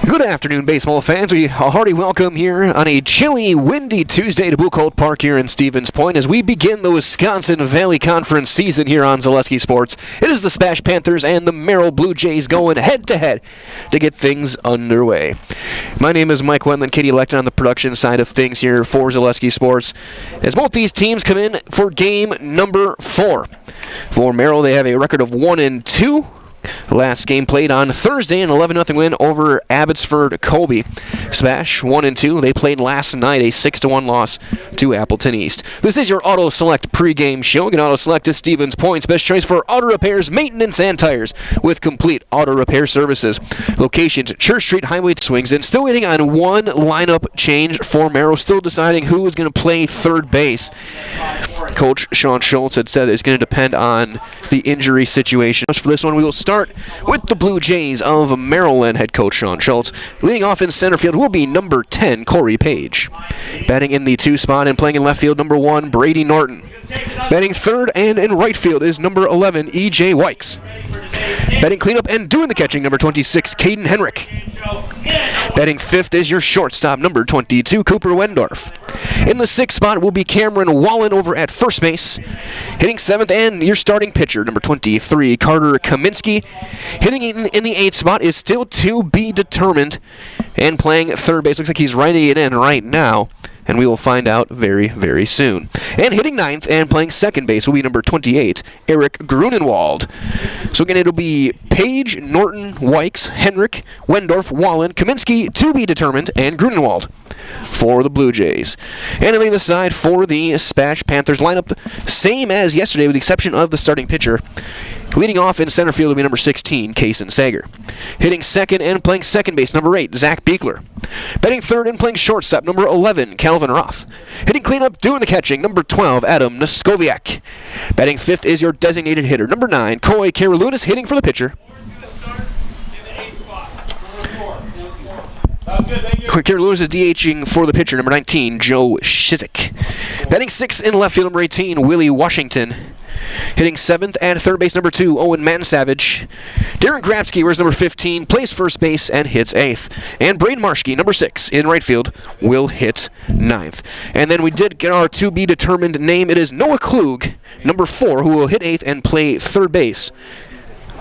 Good afternoon, baseball fans. We hearty welcome here on a chilly, windy Tuesday to Buchholz Park here in Stevens Point as we begin the Wisconsin Valley Conference season here on Zaleski Sports. It is the SPASH Panthers and the Merrill Blue Jays going head-to-head to get things underway. My name is Mike Wendland, Katie elected on the production side of things here for Zaleski Sports as both these teams come in for game number 4. For Merrill, they have a record of 1-2. Last game played on Thursday, an 11-0 win over Abbotsford Colby. SPASH 1-2. They played last night, a 6-1 loss to Appleton East. This is your Auto Select pregame show. You can Auto Select is Stevens Point's best choice for auto repairs, maintenance, and tires with complete auto repair services. Locations: Church Street, Highway Swings, and still waiting on one lineup change for Merrill. Still deciding who is going to play third base. Coach Sean Schultz had said it's going to depend on the injury situation. For this one, we will start with the Blue Jays of Maryland. Head coach Sean Schultz. Leading off in center field will be number 10, Corey Page. Batting in the 2 spot and playing in left field, number 1, Brady Norton. Batting third and in right field is number 11, E.J. Wykes. Batting cleanup and doing the catching, number 26, Caden Henrik. Batting fifth is your shortstop, number 22, Cooper Wendorf. In the 6th spot will be Cameron Wallen over at first base. Hitting 7th and your starting pitcher, number 23, Carter Kaminsky. Hitting in the 8th spot is still to be determined. And playing third base, looks like he's writing it in right now. And we will find out very, very soon. And hitting 9th and playing second base will be number 28, Eric Grunenwald. So again, it'll be Page, Norton, Wykes, Henrik, Wendorf, Wallen, Kaminsky to be determined, and Grunenwald for the Blue Jays. And on the side for the SPASH Panthers lineup, same as yesterday with the exception of the starting pitcher. Leading off in center field will be number 16, Kaysen Sager. Hitting second and playing second base, number 8, Zach Beekler. Batting third and playing shortstop, number 11, Calvin Roth. Hitting cleanup, doing the catching, number 12, Adam Noskoviak. Batting fifth is your designated hitter, number 9, Coy Karalunas, hitting for the pitcher. Karalunas is DHing for the pitcher, number 19, Joe Shizik. Batting sixth in left field, number 18, Willie Washington. Hitting 7th and third base, number 2, Owen Mansavage. Darren Grabsky wears number 15, plays first base, and hits 8th. And Braden Marshke, number 6, in right field, will hit 9th. And then we did get our to-be-determined name. It is Noah Klug, number 4, who will hit 8th and play third base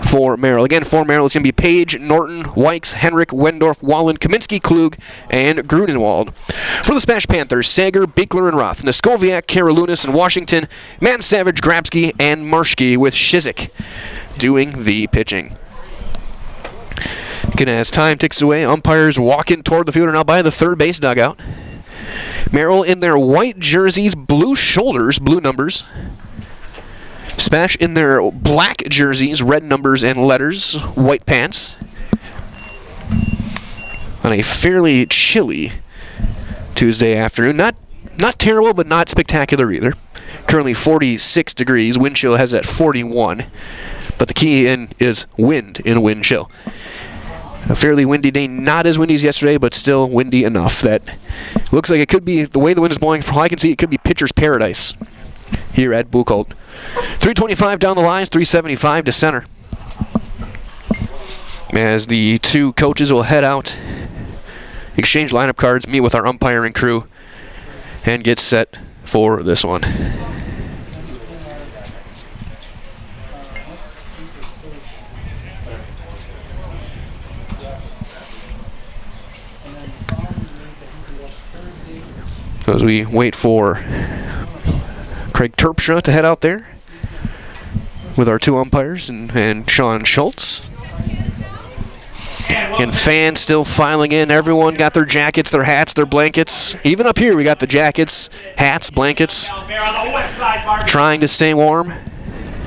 for Merrill. Again, for Merrill, it's going to be Page, Norton, Wykes, Henrik, Wendorf, Wallen, Kaminsky, Klug, and Grunenwald. For the SPASH Panthers, Sager, Beekler, and Roth. Noskoviak, Karalunas, and Washington. Mansavage, Grabsky, and Marshke with Shizik doing the pitching. Again, as time ticks away, umpires walking toward the field are now by the third base dugout. Merrill in their white jerseys, blue shoulders, blue numbers. SPASH in their black jerseys, red numbers and letters, white pants. On a fairly chilly Tuesday afternoon. Not terrible, but not spectacular either. Currently 46 degrees. Wind chill has it at 41. But the key is wind in wind chill. A fairly windy day, not as windy as yesterday, but still windy enough that looks like it could be, the way the wind is blowing, from all I can see, it could be pitcher's paradise here at Buchholz. 325 down the lines, 375 to center. As the two coaches will head out, exchange lineup cards, meet with our umpiring crew, and get set for this one. So as we wait for Craig Terpstra to head out there with our two umpires and Sean Schultz. And fans still filing in. Everyone got their jackets, their hats, their blankets. Even up here we got the jackets, hats, blankets, trying to stay warm.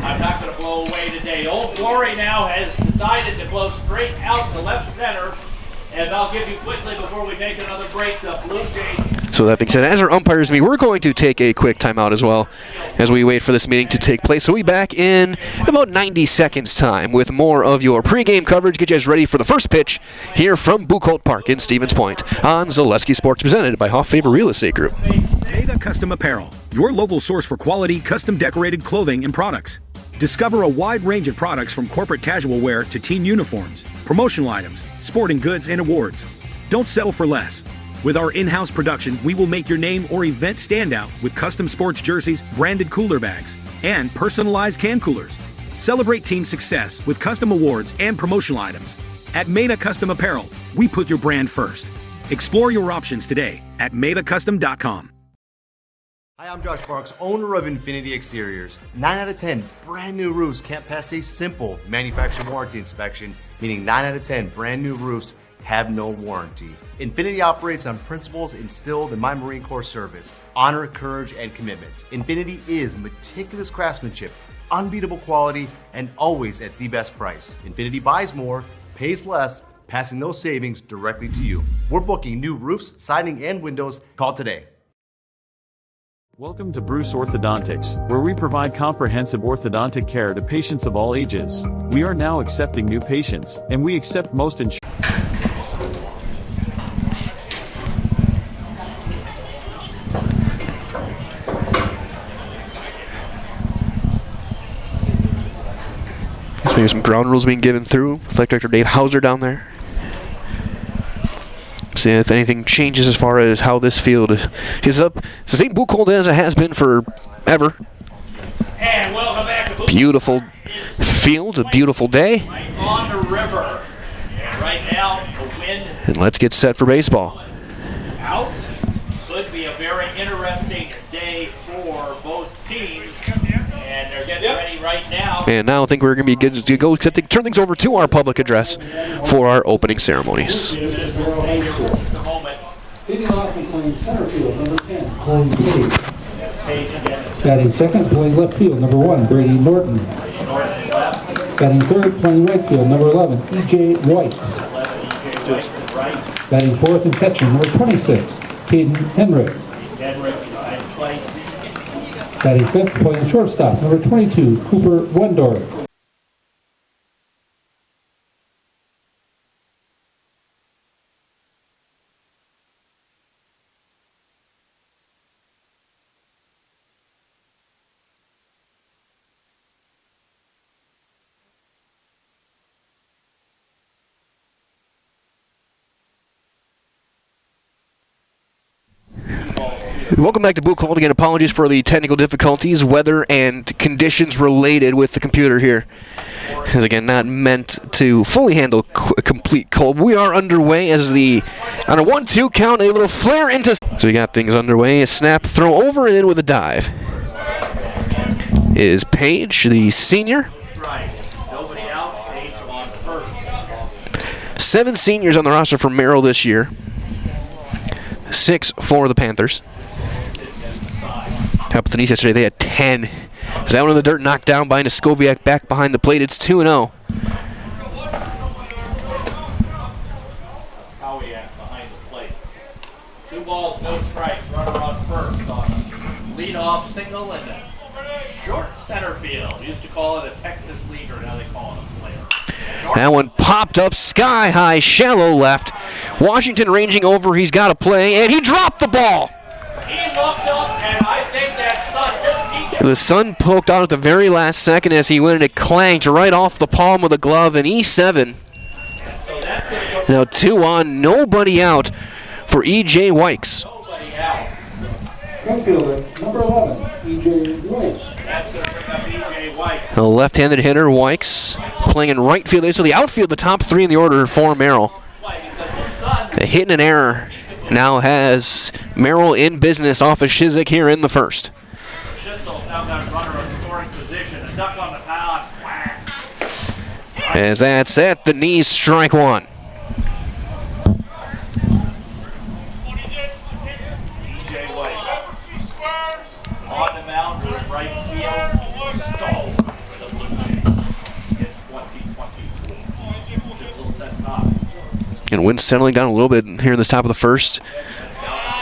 I'm not going to blow away today. Old Glory now has decided to blow straight out to left center. As I'll give you quickly before we take another break, the Blue Jays. So that being said, as our umpires meet, we're going to take a quick timeout as well as we wait for this meeting to take place. So we'll be back in about 90 seconds time with more of your pregame coverage. Get you guys ready for the first pitch here from Buchholz Park in Stevens Point on Zaleski Sports, presented by Hoff Favor Real Estate Group. Mega Custom Apparel, your local source for quality, custom decorated clothing and products. Discover a wide range of products from corporate casual wear to team uniforms, promotional items, sporting goods, and awards. Don't settle for less. With our in-house production, we will make your name or event stand out with custom sports jerseys, branded cooler bags, and personalized can coolers. Celebrate team success with custom awards and promotional items. At Meta Custom Apparel, we put your brand first. Explore your options today at metacustom.com. Hi, I'm Josh Marks, owner of Infinity Exteriors. 9 out of 10 brand new roofs can't pass a simple manufacturer warranty inspection, meaning 9 out of 10 brand new roofs have no warranty. Infinity operates on principles instilled in my Marine Corps service: honor, courage, and commitment. Infinity is meticulous craftsmanship, unbeatable quality, and always at the best price. Infinity buys more, pays less, passing those savings directly to you. We're booking new roofs, siding, and windows. Call today. Welcome to Bruce Orthodontics, where we provide comprehensive orthodontic care to patients of all ages. We are now accepting new patients, and we accept most insurance. Maybe some ground rules being given through. Athletic Director Dave Hauser down there. See if anything changes as far as how this field is up. It's the same boot cold as it has been forever. And welcome back to Beautiful field, a beautiful day. Right on the river. And right now, the wind And let's get set for baseball. out. Could be a very interesting day for both teams. And they're getting ready right now. And now I think we're going to be good to go turn things over to our public address for our opening ceremonies. The moment. Leading off and playing center field, number 10, Colin Page. Batting second, playing left field, number 1, Brady Norton. Batting third, playing right field, number 11, E.J. Whites. Batting fourth and catching, number 26, Caden Henrik. Batting fifth, playing shortstop, number 22, Cooper Wendorf. Welcome back to Boot Call. Again, apologies for the technical difficulties, weather and conditions related with the computer here. As again, not meant to fully handle a complete cold. We are underway as on a 1-2 count, a little flare into. So we got things underway. A snap, throw over and in with a dive. Is Page, the senior. Nobody out. Page on first. 7 seniors on the roster for Merrill this year. 6 for the Panthers. Up with the East yesterday, they had 10. Is that one in the dirt, knocked down by Neskoviak back behind the plate? It's 2-0. Kowiak behind the plate. 2 balls, no strikes. Runner on first on a leadoff single and a short center field. Used to call it a Texas leaguer, now they call it a player. That one popped up sky high, shallow left. Washington ranging over, he's got to play, and he dropped the ball. He looked up, and I think that sun just peeked. The sun poked out at the very last second as he went and it clanked right off the palm of the glove, and E7. So that's going to go Now 2 on, nobody out for E.J. Wykes. nobody out. Right fielder, number 11, E.J. Whites. That's going to bring up E.J. White. A left-handed hitter, Wykes, playing in right field. So the outfield, the top 3 in the order for Merrill. A hit and an error now has Merrill in business off of Shizik here in the first. Schisel now got a runner in scoring position. A duck on the pass. Whack. As that's at the knees, strike 1. E.J. White on the mound in right field. Stole for the Blue Jays in 2024. Schisel sets up. And wind settling down a little bit here in the top of the first.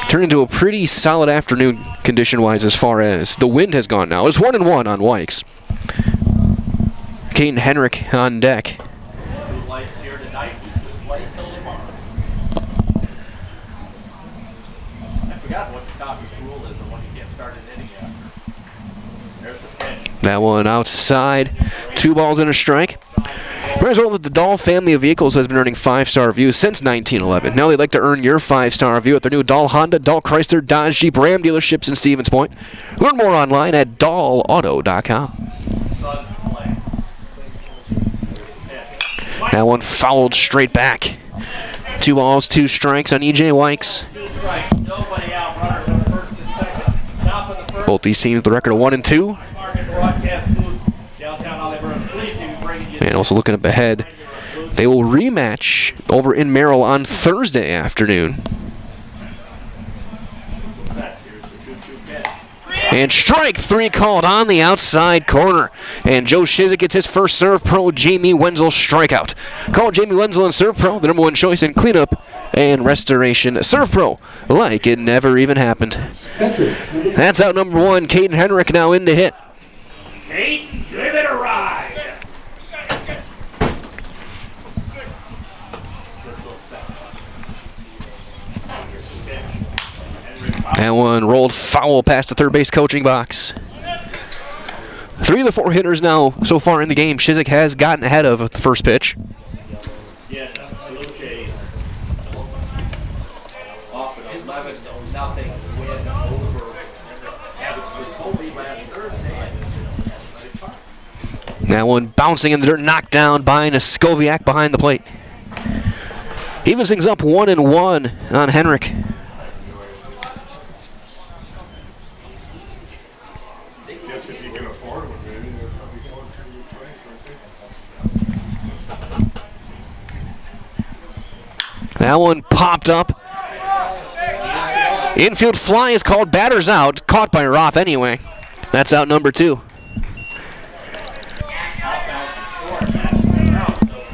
Turned into a pretty solid afternoon condition-wise as far as the wind has gone now. It's 1-1 on Wykes. Caden Henrik on deck. Blue lights here tonight. We could play till tomorrow. I forgot what the Copper's rule is and when you can't start an inning after. There's the pitch. That one outside. 2 balls and a strike. Might as well that the Dahl family of vehicles has been earning 5-star reviews since 1911. Now they'd like to earn your 5-star review at their new Dahl Honda, Dahl Chrysler, Dodge, Jeep, Ram dealerships in Stevens Point. Learn more online at dahlauto.com. That one fouled straight back. 2 balls, 2 strikes on E.J. Wykes. Both these teams with the record of 1-2. And also looking up ahead, they will rematch over in Merrill on Thursday afternoon. And strike 3 called on the outside corner. And Joe Shizik gets his first Serve Pro Jamie Wenzel strikeout. Call Jamie Wenzel and Serve Pro, the #1 choice in cleanup and restoration. Serve Pro, like it never even happened. That's out number 1. Caden Henrik now in to hit. Caden, give it a ride. That one rolled foul past the third base coaching box. 3 of the 4 hitters now so far in the game. Shizik has gotten ahead of the first pitch. That one bouncing in the dirt, knocked down by Noskoviak behind the plate. Evens things up 1-1 on Henrik. That one popped up. Infield fly is called, batter's out. Caught by Roth anyway. That's out number 2.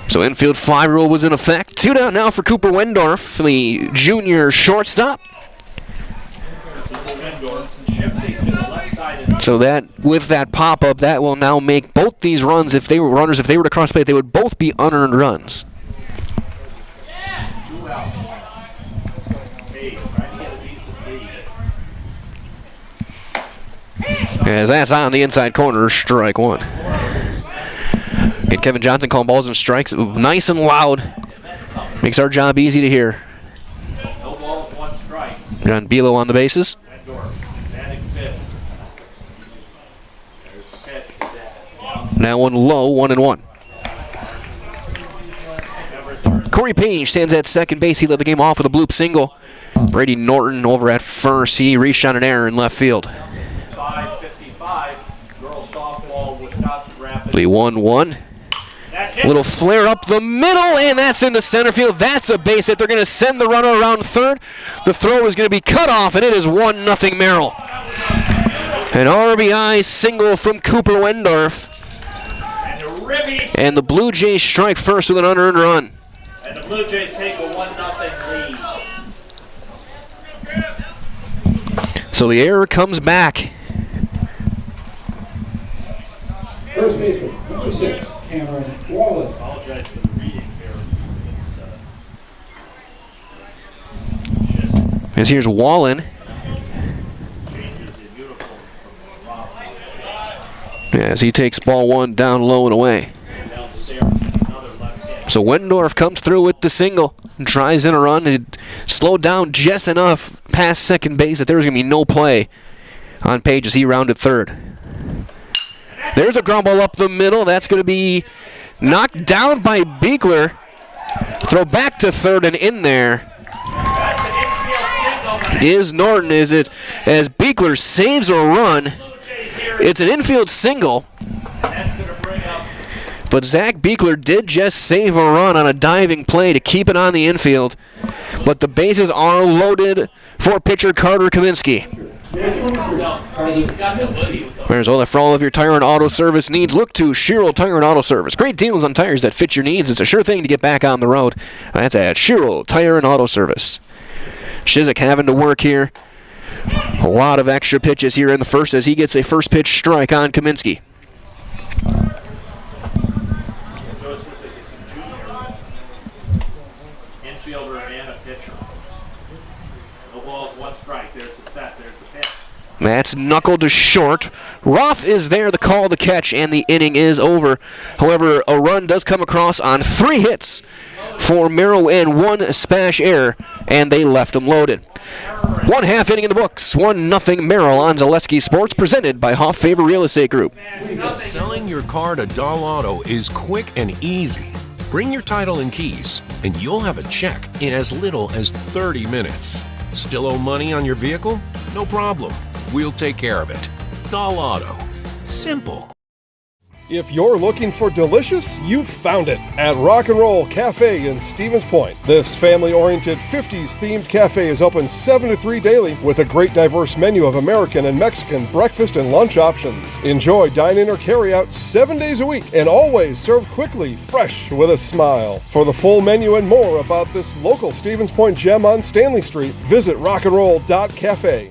So infield fly rule was in effect. 2 down now for Cooper Wendorf, the junior shortstop. So that, with that pop-up, that will now make both these runs, if they were runners, if they were to cross plate, they would both be unearned runs. As that's on the inside corner, strike 1. And Kevin Johnson calling balls and strikes nice and loud. Makes our job easy to hear. No balls, 1 strike. John Bilo on the bases. Now one low, 1-1. Corey Page stands at second base. He led the game off with a bloop single. Brady Norton over at first. He reached on an error in left field. 5:55, girls softball, Wisconsin Rapids. 1-1. Little flare up the middle, and that's into center field. That's a base hit. They're going to send the runner around third. The throw is going to be cut off, and it is 1-0 Merrill. An RBI single from Cooper Wendorf. And the Blue Jays strike first with an unearned run. And the Blue Jays take a 1-0 lead. So the error comes back. First baseman, number 6, Cameron Wallen. Apologize for the reading here. As here's Wallen. As he takes ball 1 down low and away. So Wendorf comes through with the single and drives in a run. It slowed down just enough past second base that there was going to be no play on Page as he rounded third. There's a ground ball up the middle. That's going to be knocked down by Beekler. Throw back to third, and in there is Norton. Is it as Beekler saves a run? It's an infield single. But Zach Beekler did just save a run on a diving play to keep it on the infield. But the bases are loaded for pitcher Carter Kaminsky. There's all that for all of your tire and auto service needs. Look to Sherrill Tire and Auto Service. Great deals on tires that fit your needs. It's a sure thing to get back on the road. That's at Sherrill Tire and Auto Service. Shizik having to work here. A lot of extra pitches here in the first as he gets a first pitch strike on Kaminsky. Infielder and a pitcher. No balls, 1 strike. There's the set. There's the pitch. That's knuckled to short. Roth is there, the call, the catch, and the inning is over. However, a run does come across on 3 hits for Merrill and 1 SPASH error, and they left them loaded. 1/2 inning in the books. 1-0 Merrill on Zaleski Sports, presented by Hoff Favor Real Estate Group. Selling your car to Dahl Auto is quick and easy. Bring your title and keys, and you'll have a check in as little as 30 minutes. Still owe money on your vehicle? No problem. We'll take care of it. Dahl Auto. Simple. If you're looking for delicious, you've found it at Rock and Roll Cafe in Stevens Point. This family-oriented 50s themed cafe is open 7 to 3 daily with a great diverse menu of American and Mexican breakfast and lunch options. Enjoy dine-in or carry-out 7 days a week and always served quickly, fresh, with a smile. For the full menu and more about this local Stevens Point gem on Stanley Street, visit rockandroll.cafe.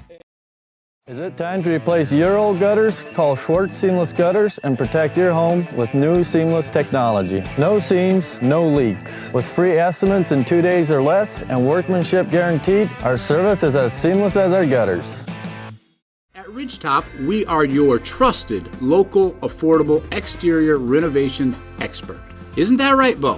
Is it time to replace your old gutters? Call Schwartz Seamless Gutters and protect your home with new seamless technology. No seams, no leaks. With free estimates in 2 days or less and workmanship guaranteed, our service is as seamless as our gutters. At Ridgetop, we are your trusted, local, affordable exterior renovations expert. Isn't that right, Bo?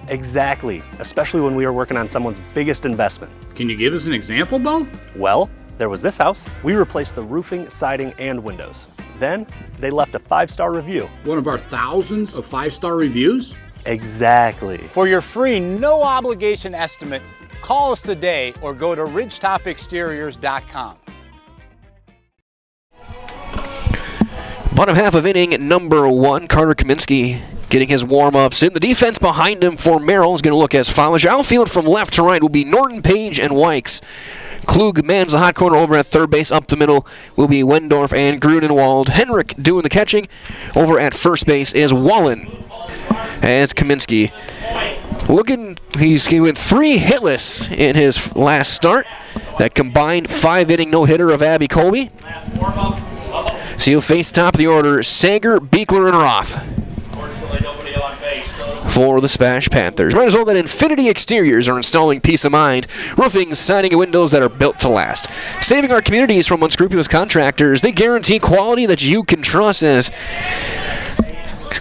Exactly, especially when we are working on someone's biggest investment. Can you give us an example, Bo? Well, there was this house. We replaced the roofing, siding, and windows. Then they left a 5-star review. One of our thousands of 5-star reviews? Exactly. For your free, no obligation estimate, call us today or go to ridgetopexteriors.com. Bottom half of inning number 1, Carter Kaminsky getting his warm-ups in. The defense behind him for Merrill is going to look as follows. Your outfield from left to right will be Norton, Page, and Wykes. Klug mans the hot corner over at third base. Up the middle will be Wendorf and Grudenwald. Henrik doing the catching. Over at first base is Wallen. As Kaminsky he went 3 hitless in his last start. That combined 5-inning no-hitter of Abby Colby. So he'll face the top of the order, Sager, Beekler, and Roth for the SPASH Panthers. Might as well that Infinity Exteriors are installing peace of mind, roofing, siding, and windows that are built to last. Saving our communities from unscrupulous contractors, they guarantee quality that you can trust. As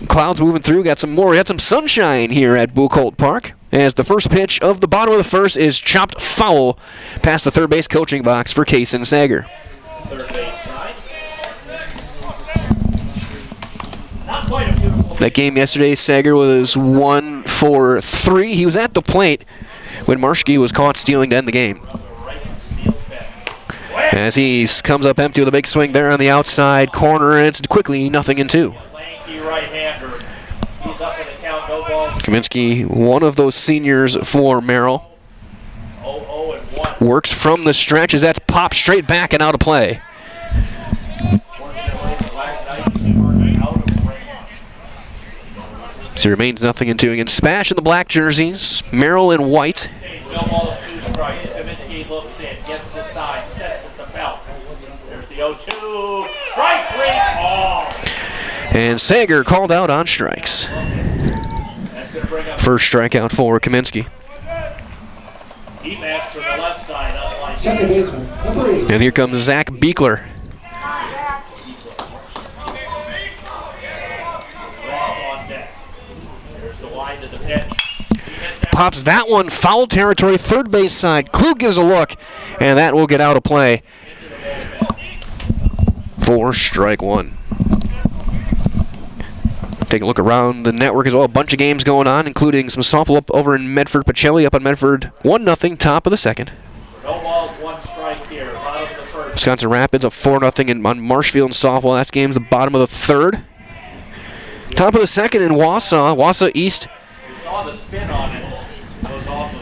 clouds moving through, got some sunshine here at Buchholz Park. As the first pitch of the bottom of the first is chopped foul past the third base coaching box for Kaysen Sager. Third base side. That game yesterday, Sager was 1 for 3. He was at the plate when Marschke was caught stealing to end the game. As he comes up empty with a big swing there on the outside corner, and it's quickly 0-2. Lanky right-hander. He's up in the count, no balls. Kaminsky, one of those seniors for Merrill. 0-1. Works from the stretch as that's popped straight back and out of play. So it remains 0-2 against SPASH in the black jerseys, Merrill in white. No balls, 2 strikes. Kaminsky looks in, gets the side, sets at the belt. There's the 0-2. Strike 3. Oh. And Sager called out on strikes. First strikeout for Kaminsky. He bats from the left side, unlike Second baseman, number 8. And here comes Zach Beekler. Pops that one foul territory, third base side. Klug gives a look, and that will get out of play for strike 1. Take a look around the network as well. A bunch of games going on, including some softball up over in Medford. Pacelli up on Medford, 1-0, top of the second. no balls, 1 strike here. Bottom of the first. Wisconsin Rapids up 4-0 on Marshfield in softball. That game's the bottom of the third. Top of the second in Wausau East. We saw the spin on it. Goes off of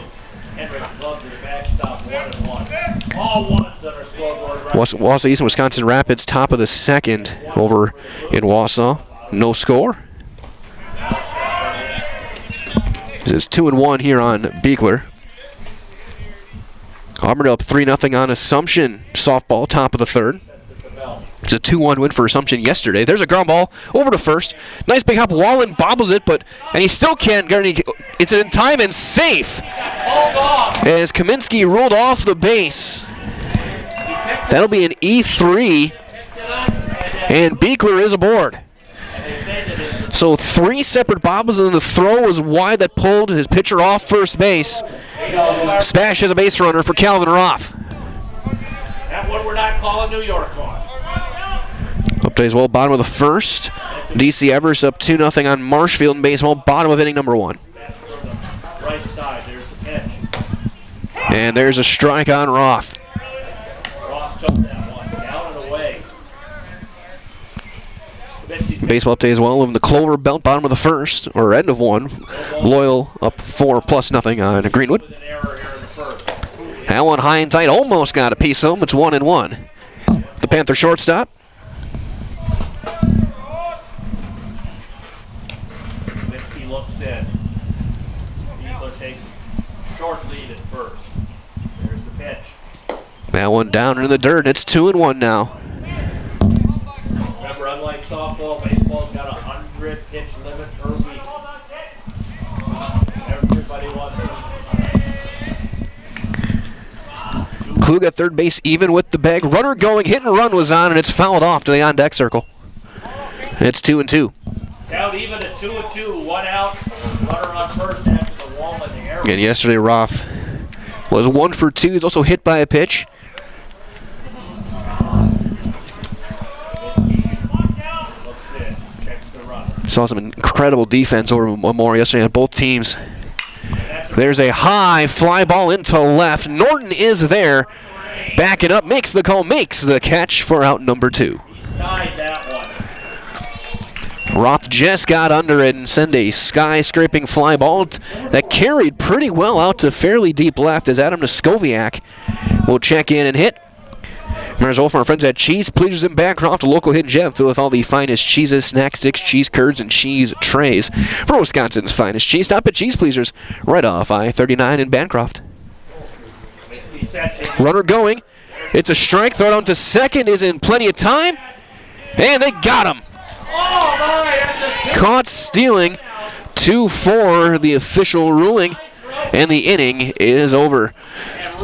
Henrik's glove to the backstop, 1-1. All ones on our scoreboard. Right. Wausau East and Wisconsin Rapids top of the second over in Wausau. No score. This is 2-1 here on Beekler. Auburn up 3-0 on Assumption softball, top of the third. It's a 2-1 win for Assumption yesterday. There's a ground ball over to first. Nice big hop. Wallen bobbles it, and he still can't get any. It's in time and safe. As Kaminsky rolled off the base. That'll be an E3, and Beekler is aboard. So 3 separate bobbles, and the throw was wide that pulled his pitcher off first base. SPASH has a base runner for Calvin Roth. That one we're not calling New York on. Update as well, bottom of the first. DC Everest up 2-0 on Marshfield in baseball, bottom of inning number 1. Right side, there's the pitch. And there's a strike on Roth. Roth took that one, down and away. Baseball update as well of the Clover Belt, bottom of the first, or end of 1. Loyal up 4+0 on Greenwood. That one high and tight, almost got a piece of him. It's 1-1. The Panther shortstop. He looks in. Beekler takes a short lead at first. There's the pitch. That one down in the dirt. It's 2-1 now. Remember, unlike softball, baseball's got a 100 pitch limit per week. Everybody wants to. Klug at third base, even with the bag. Runner going, hit and run was on, and it's fouled off to the on-deck circle. It's 2-2. Down even at 2-2, 1 out. Runner on first after the wall in the air. And yesterday, Roth was 1 for 2. He's also hit by a pitch. Saw some incredible defense over Memorial yesterday on both teams. There's a high fly ball into left. Norton is there. Backing up, makes the call, makes the catch for out number 2. Roth just got under it and sent a sky-scraping fly ball that carried pretty well out to fairly deep left as Adam Noskowiak will check in and hit. Merrill from our friends at Cheese Pleasers in Bancroft, a local hidden gem filled with all the finest cheeses, snack sticks, cheese curds, and cheese trays. For Wisconsin's finest cheese, stop at Cheese Pleasers right off I-39 in Bancroft. Runner going. It's a strike. Throw down to second is in plenty of time. And they got him. Caught stealing. 2-4, the official ruling. And the inning is over.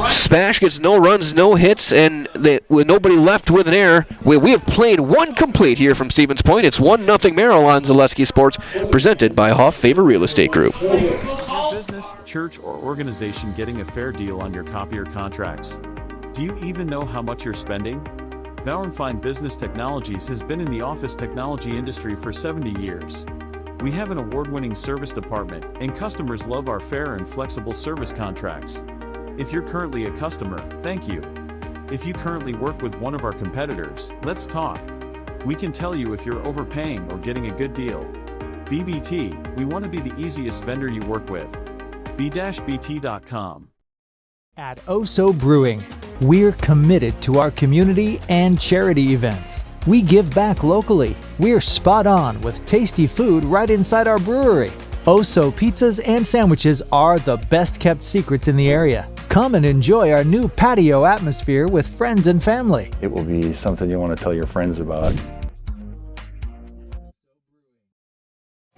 SPASH gets no runs, no hits, and with nobody left with an error. We have played 1 complete here from Stevens Point. It's 1-0 Merrill on Zaleski Sports, presented by Hoff Favor Real Estate Group. Is your business, church, or organization getting a fair deal on your copier contracts? Do you even know how much you're spending? Bauer & Fine Business Technologies has been in the office technology industry for 70 years. We have an award-winning service department, and customers love our fair and flexible service contracts. If you're currently a customer, thank you. If you currently work with one of our competitors, let's talk. We can tell you if you're overpaying or getting a good deal. BBT, we want to be the easiest vendor you work with. b-bt.com. At Oso Brewing, we're committed to our community and charity events. We give back locally. We're spot on with tasty food right inside our brewery. Oso pizzas and sandwiches are the best kept secrets in the area. Come and enjoy our new patio atmosphere with friends and family. It will be something you want to tell your friends about.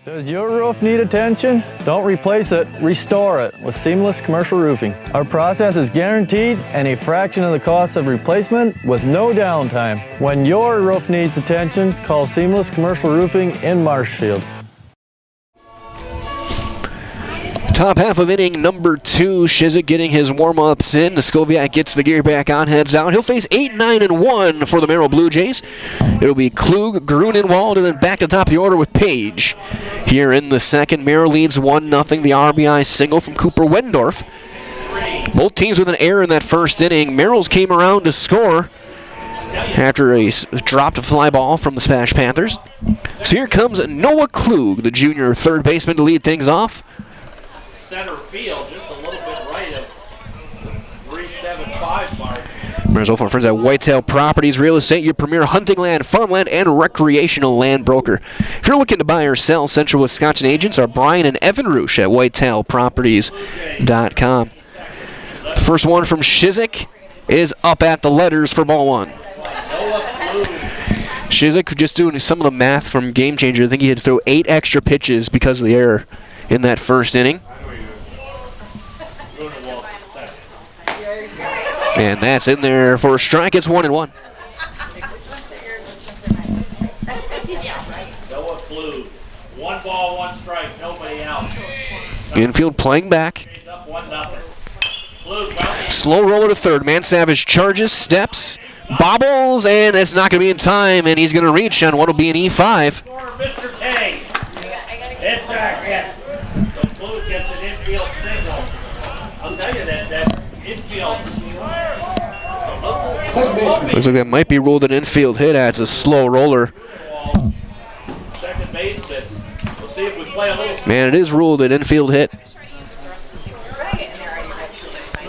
Does your roof need attention? Don't replace it, restore it with Seamless Commercial Roofing. Our process is guaranteed and a fraction of the cost of replacement with no downtime. When your roof needs attention, call Seamless Commercial Roofing in Marshfield. Top half of inning number 2. Shizik getting his warm-ups in. Noskowiak gets the gear back on, heads out. He'll face 8-9-1 for the Merrill Blue Jays. It'll be Klug, Grunenwald, and then back to the top of the order with Page. Here in the second, Merrill leads 1-0. The RBI single from Cooper Wendorf. Both teams with an error in that first inning. Merrill's came around to score after a dropped fly ball from the SPASH Panthers. So here comes Noah Klug, the junior third baseman, to lead things off. Center field, just a little bit right of the 375 mark. Merrill from our friends at Whitetail Properties Real Estate, your premier hunting land, farmland, and recreational land broker. If you're looking to buy or sell, Central Wisconsin agents are Brian and Evan Roosh at whitetailproperties.com. The first one from Shizik is up at the letters for ball 1. Shizik just doing some of the math from Game Changer. I think he had to throw 8 extra pitches because of the error in that first inning. And that's in there for a strike. It's 1-1. Noah Klug. 1 ball, 1 strike, nobody out. Infield playing back. Up 1-0. Klug bouncing. Slow roller to third. Man Savage charges, steps, bobbles, and it's not going to be in time, and he's going to reach on what will be an E5. Mr. K. It's a hit. So Klug gets an infield single. I'll tell you that infield. Looks like that might be ruled an infield hit as a slow roller. Second baseman. We'll see if we play a little. Man, it is ruled an infield hit.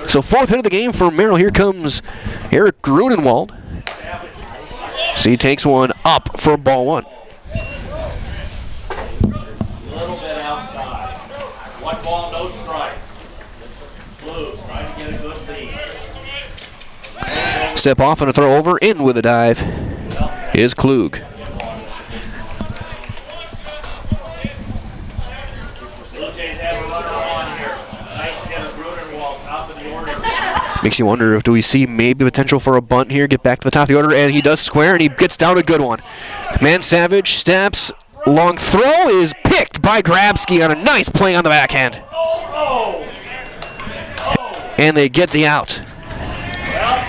So 4th hit of the game for Merrill. Here comes Eric Grunenwald. So he takes one up for ball 1. A little bit outside. 1 ball, no strike. Klug trying to get a good lead. Step off and a throw over. In with a dive is Klug. Blue Jays have a runner on here. Ninth hitter Grunenwald, top of the order. Makes you wonder, do we see maybe potential for a bunt here? Get back to the top of the order, and he does square, and he gets down a good one. Man Savage steps. Long throw is picked by Grabsky on a nice play on the backhand. And they get the out. Well,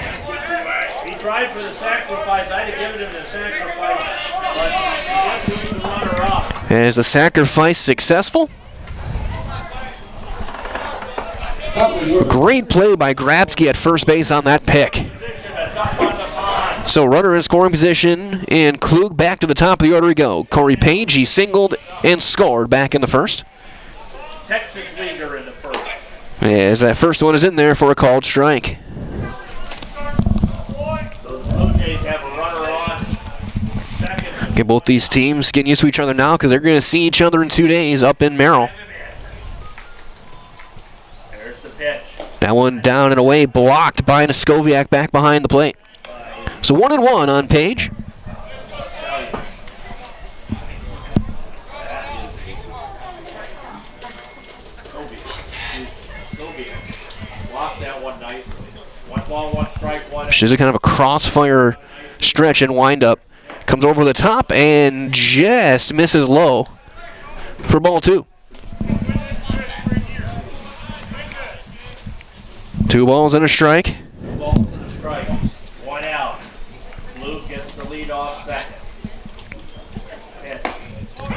he tried for the sacrifice. I'd have given him the sacrifice, but he didn't lose the runner up. Is the sacrifice successful? Great play by Grabsky at first base on that pick. So runner in scoring position, and Klug back to the top of the order we go. Corey Page, he singled and scored back in the first. Texas leader in the first. As that first one is in there for a called strike. Those Blue Jays have a runner on second. Get both these teams getting used to each other now because they're going to see each other in 2 days up in Merrill. There's the pitch. That one down and away, blocked by Noskowiak back behind the plate. So 1-1 on Page. Blocked that one nicely. 1 ball, 1 strike, 1. She's a kind of a crossfire stretch and windup. Comes over the top and just misses low for ball 2. 2 balls and a strike. 2 balls and a strike. 1 out. Luke gets the lead off second.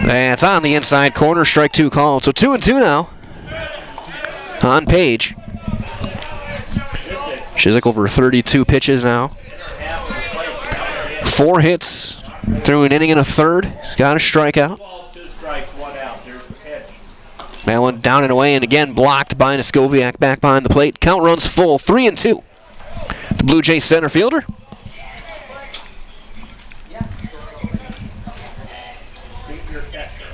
That's on the inside corner, strike 2 called. So 2-2 now on Page. Shizik over 32 pitches now. 4 hits through an inning and a third. Got a strikeout. 2 balls, 2 strikes, 1 out. There's the pitch. That one down and away, and again blocked by Noskowiak back behind the plate. Count runs full, 3-2. The Blue Jays center fielder. Senior catcher.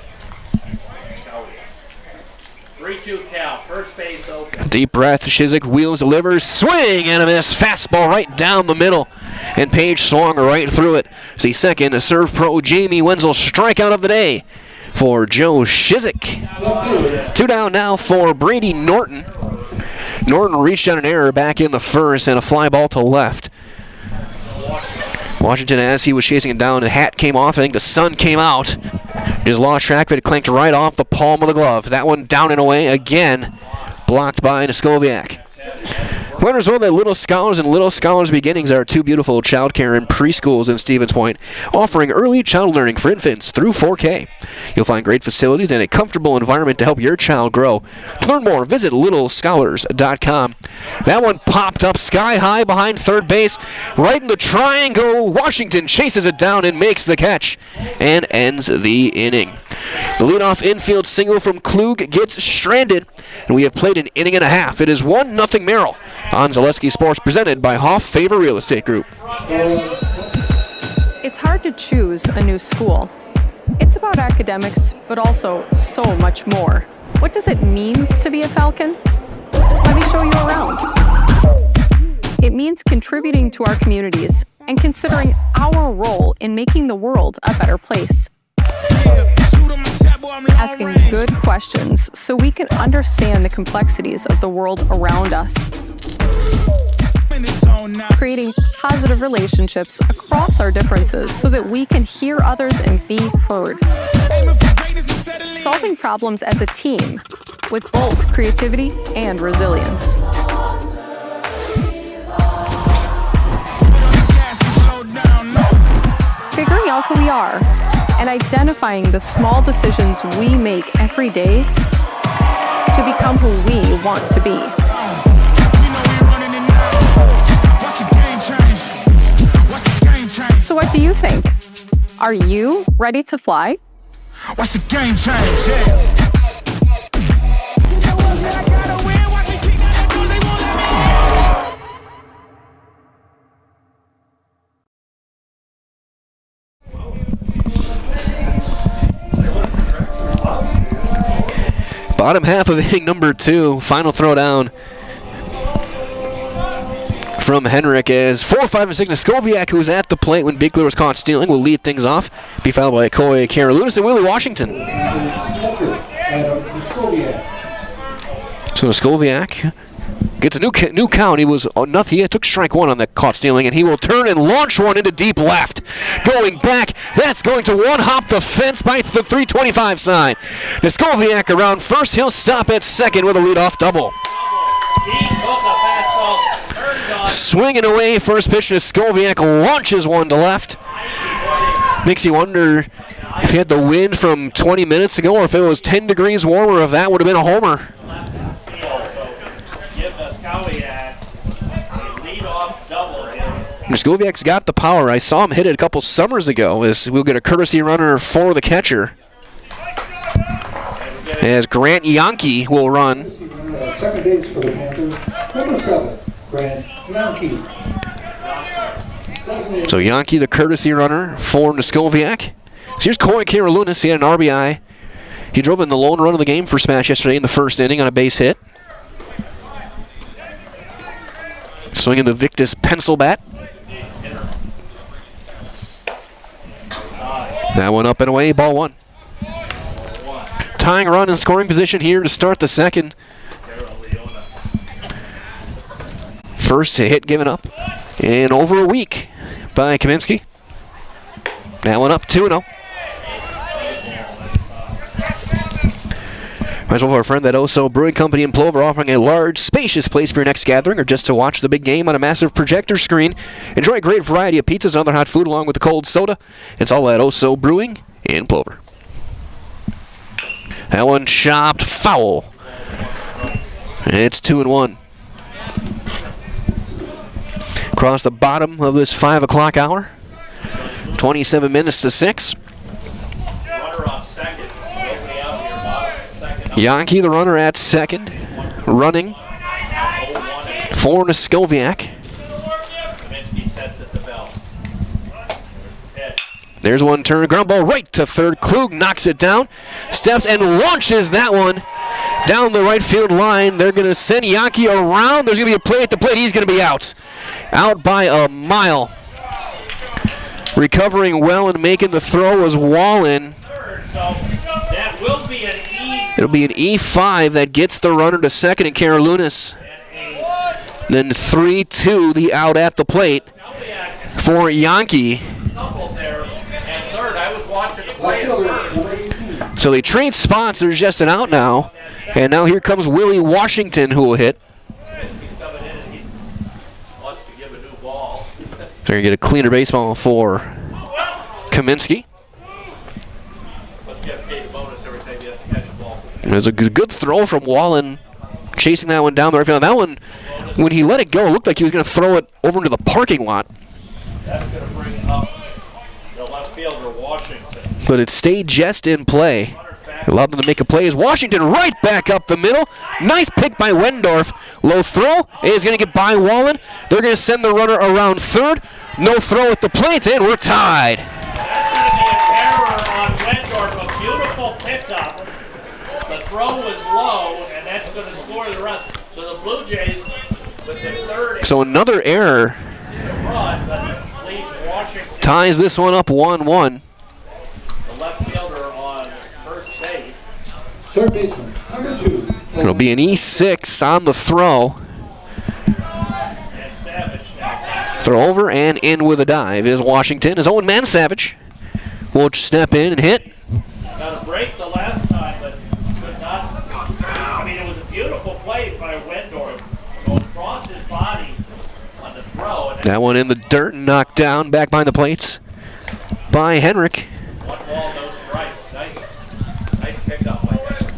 3-2 count. First base open. Deep breath, Shizik wheels, delivers, swing and a miss. Fastball right down the middle. And Page swung right through it. See second, a serve pro Jamie Wenzel, strikeout of the day for Joe Shizik. 2 down now for Brady Norton. Norton reached on an error back in the first and a fly ball to left. Washington, as he was chasing it down, the hat came off. I think the sun came out. Just lost track of it. It clanked right off the palm of the glove. That one down and away again, blocked by Noskowiak. Winners well that Little Scholars and Little Scholars Beginnings are 2 beautiful child care and preschools in Stevens Point, offering early child learning for infants through 4K. You'll find great facilities and a comfortable environment to help your child grow. To learn more, visit littlescholars.com. That one popped up sky high behind third base, right in the triangle. Washington chases it down and makes the catch and ends the inning. The leadoff infield single from Klug gets stranded, and we have played an inning and a half. It is 1-0 Merrill on Zaleski Sports, presented by Hoff Favor Real Estate Group. It's hard to choose a new school. It's about academics, but also so much more. What does it mean to be a Falcon? Let me show you around. It means contributing to our communities and considering our role in making the world a better place. Asking good questions so we can understand the complexities of the world around us. creating positive relationships across our differences so that we can hear others and be heard. Solving problems as a team with both creativity and resilience. Figuring out who we are and identifying the small decisions we make every day to become who we want to be. So what do you think? Are you ready to fly? Watch the game change, yeah. Bottom half of inning number 2, final throw down from Henrik as 4, 5, and 6. Skoviak, who was at the plate when Biegler was caught stealing, will lead things off. Be followed by Koe Karalunas and Willie Washington. So Skoviak gets a new count. He was nothing. He took strike 1 on that caught stealing, and he will turn and launch one into deep left. Going back, that's going to one-hop the fence by the 325 sign. Skoviak around first. He'll stop at second with a leadoff double. Swinging away, first pitch to Skoviak, launches one to left. Makes you wonder if he had the wind from 20 minutes ago or if it was 10 degrees warmer, if that would have been a homer. Skoviak's got the power. I saw him hit it a couple summers ago. As we'll get a courtesy runner for the catcher. As Grant Yankee will run. Second base for the Panthers, number 7, Grant Yankee. So Yankee, the courtesy runner for Skoviak. So here's Koe Karalunas. He had an RBI. He drove in the lone run of the game for Smash yesterday in the first inning on a base hit. Swinging the Victus pencil bat. That one up and away, ball 1. Tying run in scoring position here to start the second. First hit given up in over a week by Kaminsky. That one up 2-0. Might as well have our friend at Oso Brewing Company in Plover offering a large, spacious place for your next gathering or just to watch the big game on a massive projector screen. Enjoy a great variety of pizzas and other hot food along with the cold soda. It's all at Oso Brewing in Plover. That one chopped foul. And it's 2-1. Across the bottom of this 5 o'clock hour. 27 minutes to 6. Yankee, the runner at second, running for Skoviak. There's one turn, ground ball right to third. Klug knocks it down, steps and launches that one down the right field line. They're going to send Yankee around. There's going to be a play at the plate. He's going to be out by a mile. Recovering well and making the throw was Wallen. That will be an It'll be an E5 that gets the runner to second and Karalunas. Then 3-2, the out at the plate for Yankee. So they trade spots. There's just an out now. And now here comes Willie Washington, who will hit. They're going to get a cleaner baseball for Kaminsky. It was a good throw from Wallen, chasing that one down the right field. That one, when he let it go, it looked like he was going to throw it over into the parking lot. That's going to bring up the left fielder, Washington. But it stayed just in play. Allowed them to make a play as Washington right back up the middle. Nice pick by Wendorf. Low throw is going to get by Wallen. They're going to send the runner around third. No throw at the plate, and we're tied. That's going to be an error on Wendorf. A beautiful pickup. The throw was low, and that's going to score the run. So the Blue Jays with the third. So another error Run, but leaves Washington. ties this one up 1-1. The left fielder on first base. Third baseman, number 2. It'll be an E6 on the throw. And Savage Throw over and in with a dive is Washington. As Owen Mansavage will step in and hit. Got a break the last time, but could not. I mean, it was a beautiful play by Wendorf. Going across his body on the throw. And That one in the dirt and knocked down back behind the plates by Henrik. one ball, no strikes. Nice pickup by Henrik.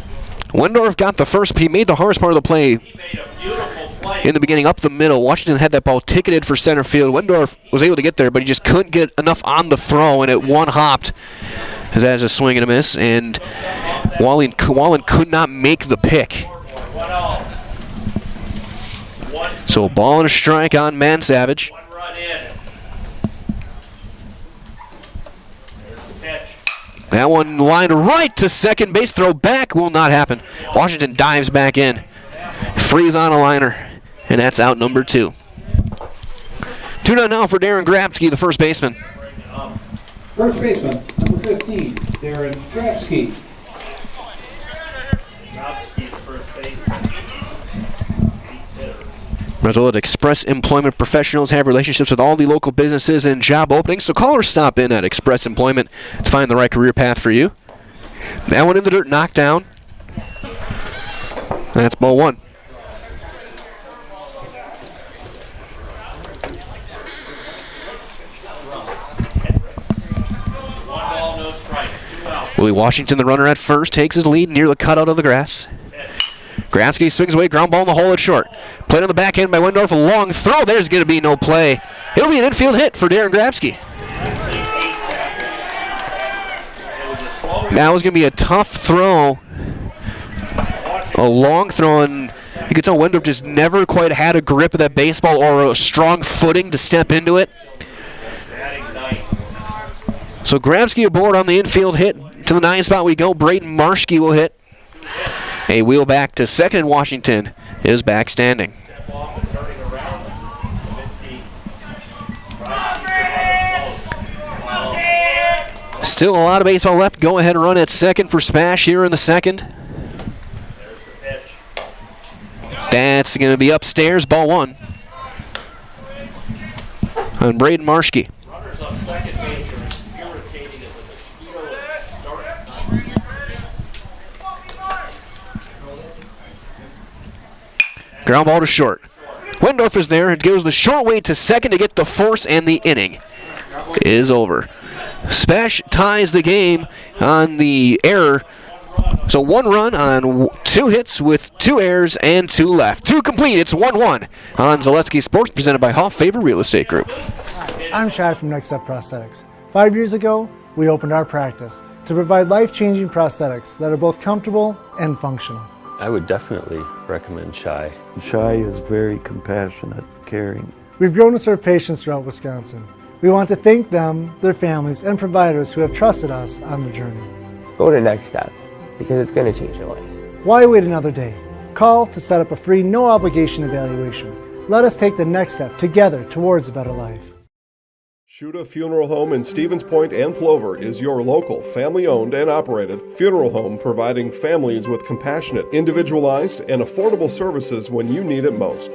Wendorf got the first. He made the hardest part of the play He made a beautiful play. in the beginning up the middle. Washington had that ball ticketed for center field. Wendorf was able to get there, but he just couldn't get enough on the throw, and it one-hopped. As that is a swing and a miss, and Wallen could not make the pick. So a ball and a strike on Mansavage. One run in. There's the pitch. That one lined right to second base. Throw back will not happen. Washington dives back in. Frees on a liner, and that's out number 2. 2-0 now for Darren Grabsky, the first baseman. First baseman, number 15, Darren Grabsky. Grabsky, the first baseman. Merrill Express Employment Professionals have relationships with all the local businesses and job openings, so call or stop in at Express Employment to find the right career path for you. That one in the dirt, knocked down. That's ball 1. Willie Washington, the runner at first, takes his lead near the cutout of the grass. Grabsky swings away, ground ball in the hole at short. Played on the back end by Wendorf, a long throw. There's going to be no play. It'll be an infield hit for Darren Grabsky. That was going to be a tough throw. A long throw, and you could tell Wendorf just never quite had a grip of that baseball or a strong footing to step into it. So Grabsky aboard on the infield hit. To the 9 spot we go. Braden Marschke will hit. A wheel back to second, and Washington is back standing. Still a lot of baseball left. Go ahead and run at second for SPASH here in the second. That's going to be upstairs, ball 1. On Braden Marschke. Runners on second base are as irritating as a mosquito in the dark. Ground ball to short. Wendorf is there. It goes the short way to second to get the force, and the inning is over. SPASH ties the game on the error. So 1 run on 2 hits with 2 errors and 2 left. 2 complete. It's 1-1 on Zaleski Sports, presented by Hoff Favor Real Estate Group. I'm Chad from Next Step Prosthetics. 5 years ago, we opened our practice to provide life-changing prosthetics that are both comfortable and functional. I would definitely recommend Shai. Shai is very compassionate, caring. We've grown to serve patients throughout Wisconsin. We want to thank them, their families, and providers who have trusted us on the journey. Go to Next Step, because it's going to change your life. Why wait another day? Call to set up a free, no-obligation evaluation. Let us take the next step together towards a better life. Shuda Funeral Home in Stevens Point and Plover is your local, family-owned and operated funeral home, providing families with compassionate, individualized, and affordable services when you need it most.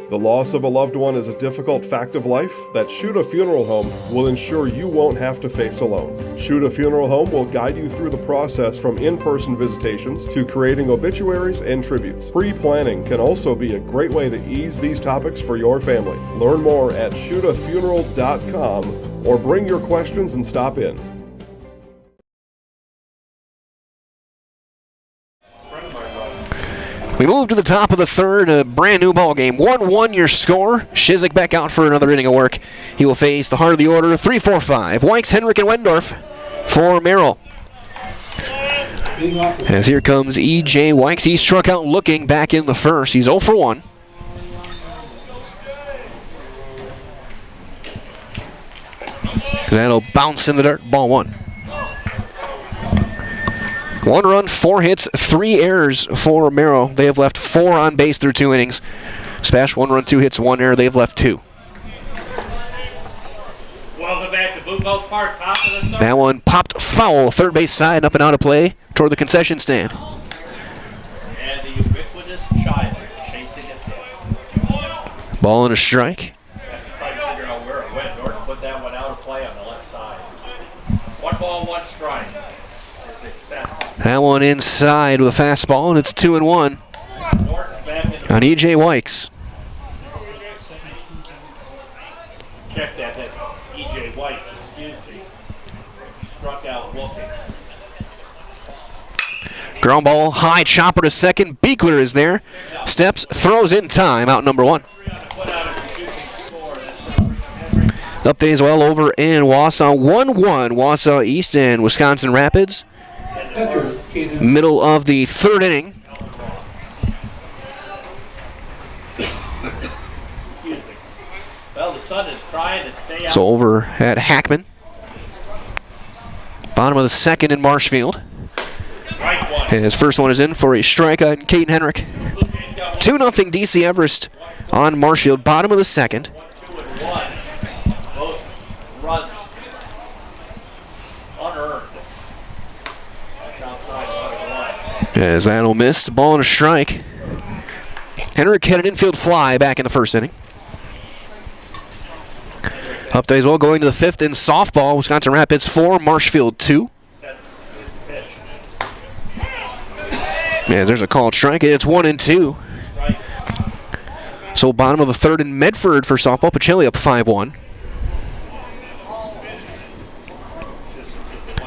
The loss of a loved one is a difficult fact of life that Shuda Funeral Home will ensure you won't have to face alone. Shuda Funeral Home will guide you through the process from in-person visitations to creating obituaries and tributes. Pre-planning can also be a great way to ease these topics for your family. Learn more at shudafuneral.com or bring your questions and stop in. We move to the top of the third, a brand new ball game. 1-1 your score. Shizik back out for another inning of work. He will face the heart of the order, 3-4-5. Wykes, Henrik, and Wendorf for Merrill. As here comes E.J. Wykes. He struck out looking back in the first. He's 0 for 1. That'll bounce in the dirt. Ball 1. 1 run, 4 hits, 3 errors for Merrill. They have left 4 on base through 2 innings. SPASH 1 run, 2 hits, 1 error. They have left 2. Welcome back to Buchholz Park, top of the third. That one popped foul, third base side, up and out of play toward the concession stand. And the ubiquitous child chasing it down. Ball and a strike. Trying to figure out That one inside with a fastball, and it's 2-1 on E.J. Wykes. Check that hit. E.J. Wykes, excuse me. He struck out looking. Ground ball, high chopper to second. Beekler is there. Steps, throws in time, out number 1. Updates well over in Wausau. 1-1, Wausau East and Wisconsin Rapids. Middle of the 3rd inning. Well, the sun is trying to stay out. So over at Hackman. Bottom of the 2nd in Marshfield. His first one is in for a strikeout, Caden Henrik. 2-0 DC Everest on Marshfield, bottom of the 2nd. Both runs unearned. That's outside of 1-1. As that'll miss, ball and a strike. Henrik had an infield fly back in the 1st inning. Update as well, going to the 5th in softball. Wisconsin Rapids 4, Marshfield 2. Yeah, there's a called strike. It's 1-2. So bottom of the 3rd in Medford for softball. Pacelli up 5-1.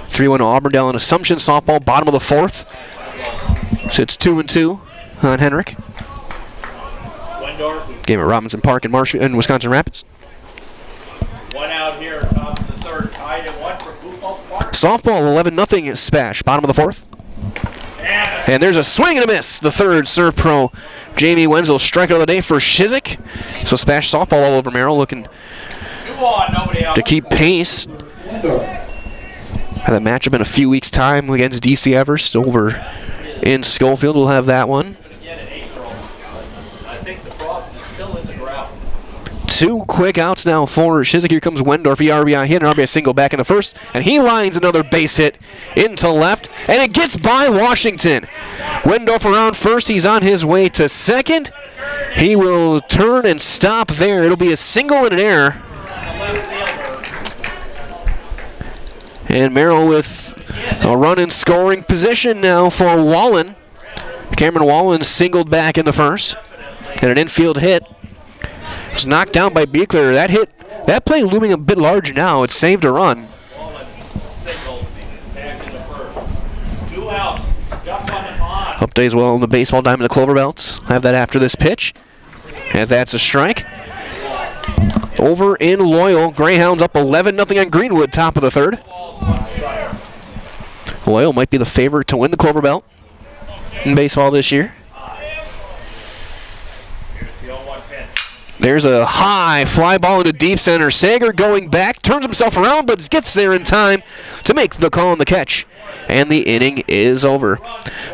3-1 Auburndale and Assumption softball. Bottom of the 4th. So it's 2-2 on Henrik. Game at Robinson Park in Wisconsin Rapids. 1 out here, top of the 3rd, tied at 1 for Buffalo Park. Softball 11-0 SPASH. Bottom of the 4th. And there's a swing and a miss. The 3rd serve pro Jamie Wenzel strikeout of the day for Shizik. So SPASH softball all over Merrill, looking to keep pace. Have that matchup in a few weeks' time against DC Everest over in Schofield. We'll have that one. I think the frost is still in the ground. 2 quick outs now for Shizik. Here comes Wendorf. He RBI hit, an RBI single back in the 1st, and he lines another base hit into left, and it gets by Washington. Wendorf around 1st. He's on his way to 2nd. He will turn and stop there. It'll be a single and an error. And Merrill with a run in scoring position now for Wallen. Cameron Wallen singled back in the 1st, and an infield hit. Was knocked down by Beekler. That play looming a bit larger now. It saved a run. Update as well on the baseball diamond, the Clover Belts. Have that after this pitch, as that's a strike. Over in Loyal, Greyhounds up 11-0 on Greenwood, top of the 3rd. Loyal might be the favorite to win the Clover Belt in baseball this year. There's a high fly ball into deep center. Sager going back, turns himself around, but gets there in time to make the call on the catch. And the inning is over.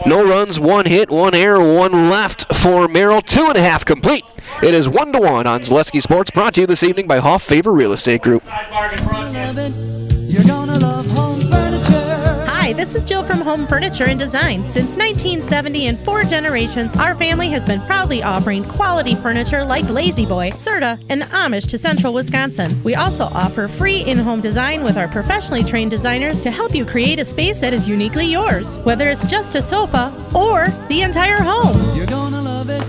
No runs, 1 hit, 1 error, 1 left for Merrill. 2.5 complete. It is 1-1 on Zaleski Sports, brought to you this evening by Hoff Favor Real Estate Group. You're gonna love home furniture. Hi, this is Jill from Home Furniture and Design. Since 1970 and 4 generations, our family has been proudly offering quality furniture like Lazy Boy, Serta, and the Amish to Central Wisconsin. We also offer free in-home design with our professionally trained designers to help you create a space that is uniquely yours, whether it's just a sofa or the entire home. You're gonna love it.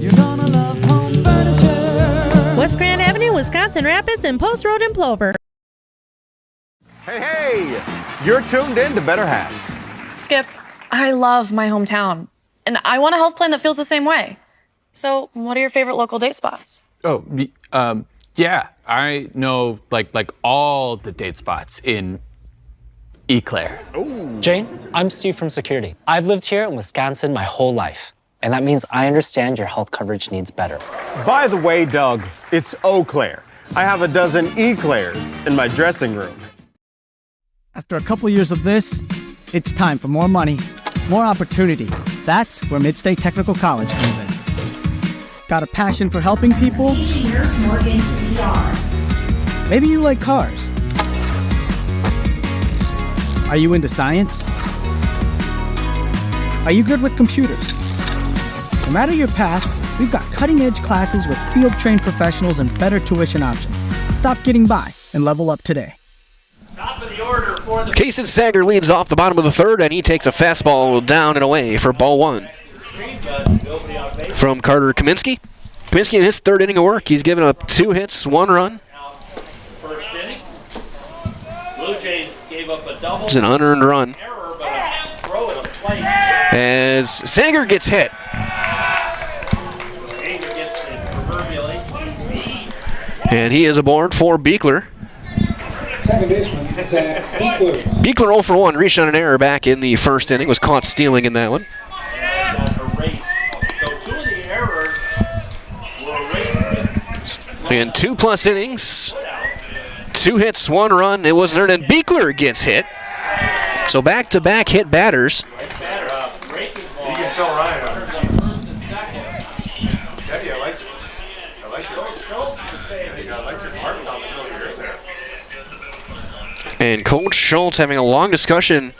You're gonna love home furniture. West Grand Avenue, Wisconsin Rapids, and Post Road in Plover. Hey, you're tuned in to Better Halves. Skip, I love my hometown, and I want a health plan that feels the same way. So, what are your favorite local date spots? Oh, yeah, I know like all the date spots in Eau Claire. Jane, I'm Steve from Security. I've lived here in Wisconsin my whole life, and that means I understand your health coverage needs better. By the way, Doug, it's Eau Claire. I have a dozen Eclairs in my dressing room. After a couple years of this, it's time for more money, more opportunity. That's where Mid-State Technical College comes in. Got a passion for helping people? Maybe you like cars. Are you into science? Are you good with computers? No matter your path, we've got cutting-edge classes with field-trained professionals and better tuition options. Stop getting by and level up today. Top of the order Kason Sager leads off the bottom of the third, and he takes a fastball down and away for ball one. From Carter Kaminsky. Kaminsky in his third inning of work, he's given up 2 hits, 1 run. First inning. Blue Jays gave up a double. It's an unearned run. Error, but a throw at a plate. As Sager gets hit. Sager gets it proverbially. And he is aboard for Beekler. Second baseman, Zach Beekler. Beekler 0 for 1, reached on an error back in the first inning, was caught stealing in that one. In 2+ innings, 2 hits, 1 run, it wasn't earned, and Beekler gets hit. So back-to-back hit batters. You can tell Ryan. Teddy, I like it. I like your heart down the middle of your ear there. And Coach Schultz having a long discussion.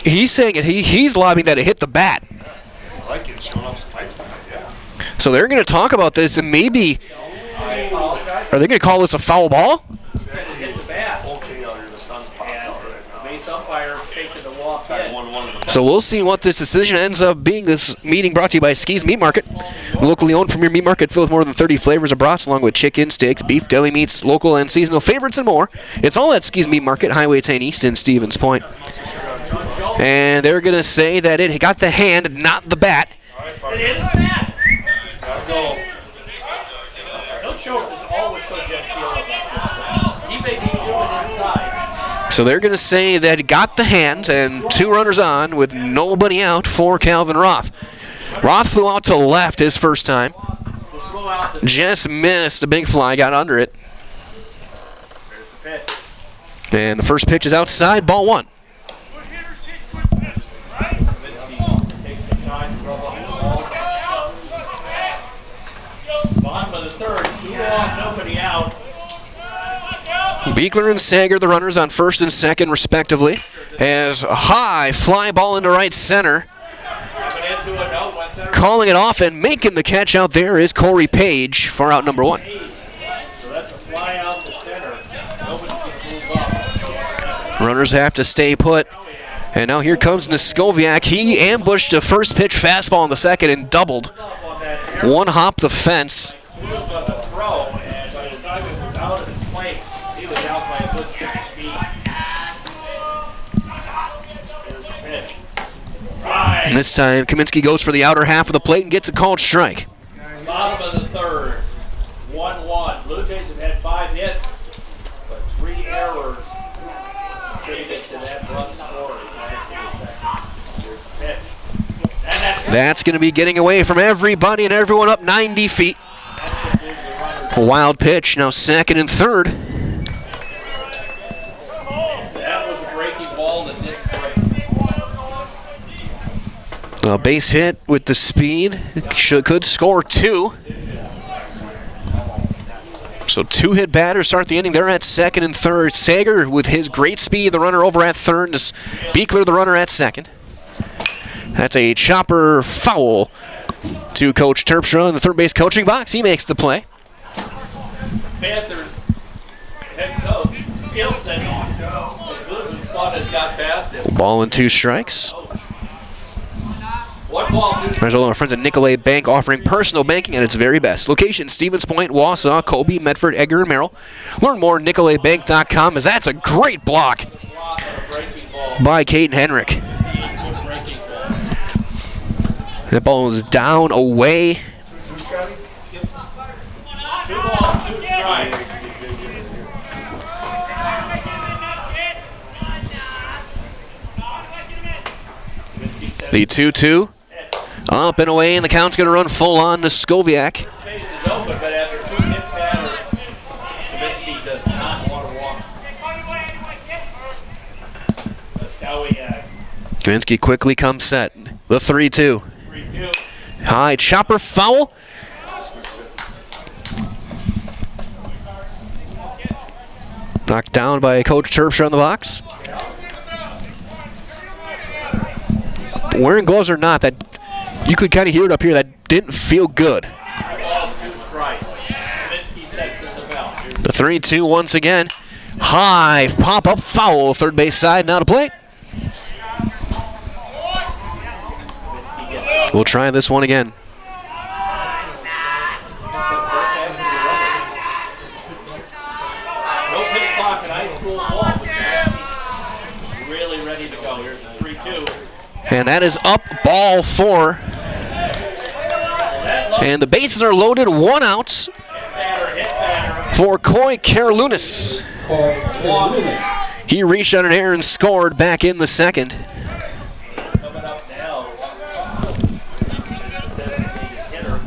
He's saying it. He's lobbying that it hit the bat. I like it. Showing off some pipes tonight, yeah. So they're going to talk about this, and maybe are they going to call this a foul ball? So we'll see what this decision ends up being. This meeting brought to you by Ski's Meat Market, locally owned premier meat market filled with more than 30 flavors of brats, along with chicken, steaks, beef, deli meats, local and seasonal favorites, and more. It's all at Ski's Meat Market, Highway 10 East in Stevens Point. And they're going to say that it got the hand, not the bat. It hit the bat. Gotta go. Coach Schultz is always so genteel about this. He may be doing inside. So they're going to say that it got the hand, and 2 runners on with nobody out for Calvin Roth. Roth flew out to left his first time. Just missed a big fly, got under it. And the first pitch is outside, ball 1. Bottom of the third, 2 off, nobody out. Beekler and Sager, the runners on first and second, respectively. As a high fly ball into right center. Calling it off and making the catch out there is Corey Page for out number 1. So that's a fly out to center. Nobody's going to move up. Runners have to stay put. And now here comes Niskoviak. He ambushed a first pitch fastball in the second and doubled. 1 hop the fence. And this time, Kaminsky goes for the outer half of the plate and gets a called strike. Bottom of the third, 1-1. Blue Jays have had 5 hits, but 3 errors contributed to that run scoring. That's going to be getting away from everybody and everyone up 90 feet. A wild pitch, now second and third. That was a breaking ball that didn't break. A base hit with the speed. Could score 2. So 2 hit batters start the inning. They're at second and third. Sager with his great speed, the runner over at third. Beekler, the runner at second. That's a chopper foul to Coach Terpstra in the third base coaching box. He makes the play. Panthers head coach feels that the good spot has got past him. Ball and 2 strikes. 1 ball, 2 strikes. There's all our friends at Nicolay Bank offering personal banking at its very best. Location Stevens Point, Wausau, Colby, Medford, Edgar, and Merrill. Learn more at nicolaybank.com, as that's a great block by Caden Henrik. That ball is down, away. 2 balls, 2 strikes. The 2-2. Up and away, and the count's going to run full on to Skoviak. Base is open, but after 2 hit batters, Savinsky does not want to walk. That's how we Kaminsky quickly comes set. The 3-2. 3-2. High chopper foul. Knocked down by Coach Terpstra on the box. Wearing gloves or not, that you could kind of hear it up here. That didn't feel good. The 3-2 once again. High pop-up foul, third base side, now to play. We'll try this one again. No pitch clock in high school ball. Really ready to go. Here's the 3-2. And that is up, ball 4. And the bases are loaded, 1 out for Coy Karolounis. He reached on an error and scored back in the second. Coming up now. Designated hitter.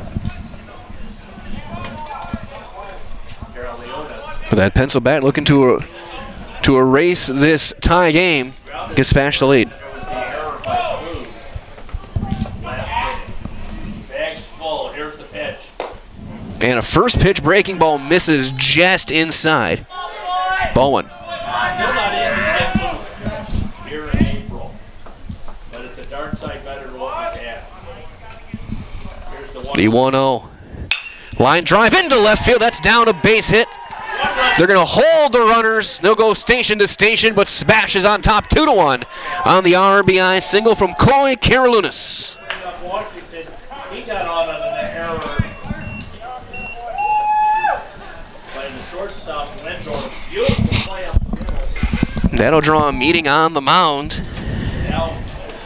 With that pencil bat looking to erase this tie game, get SPASH the lead. And a first pitch breaking ball misses just inside. Ball 1. Still not easy to get loose here in April, but it's a dark side better than what we had. Here's the 1-0. Line drive into left field. That's down, a base hit. They're going to hold the runners. They'll go station to station, but SPASH is on top 2-1 on the RBI single from Coy Karolounis. Washington, he got on an error. Playing the shortstop, Wendorf. Beautiful play up the middle. That'll draw a meeting on the mound. Now,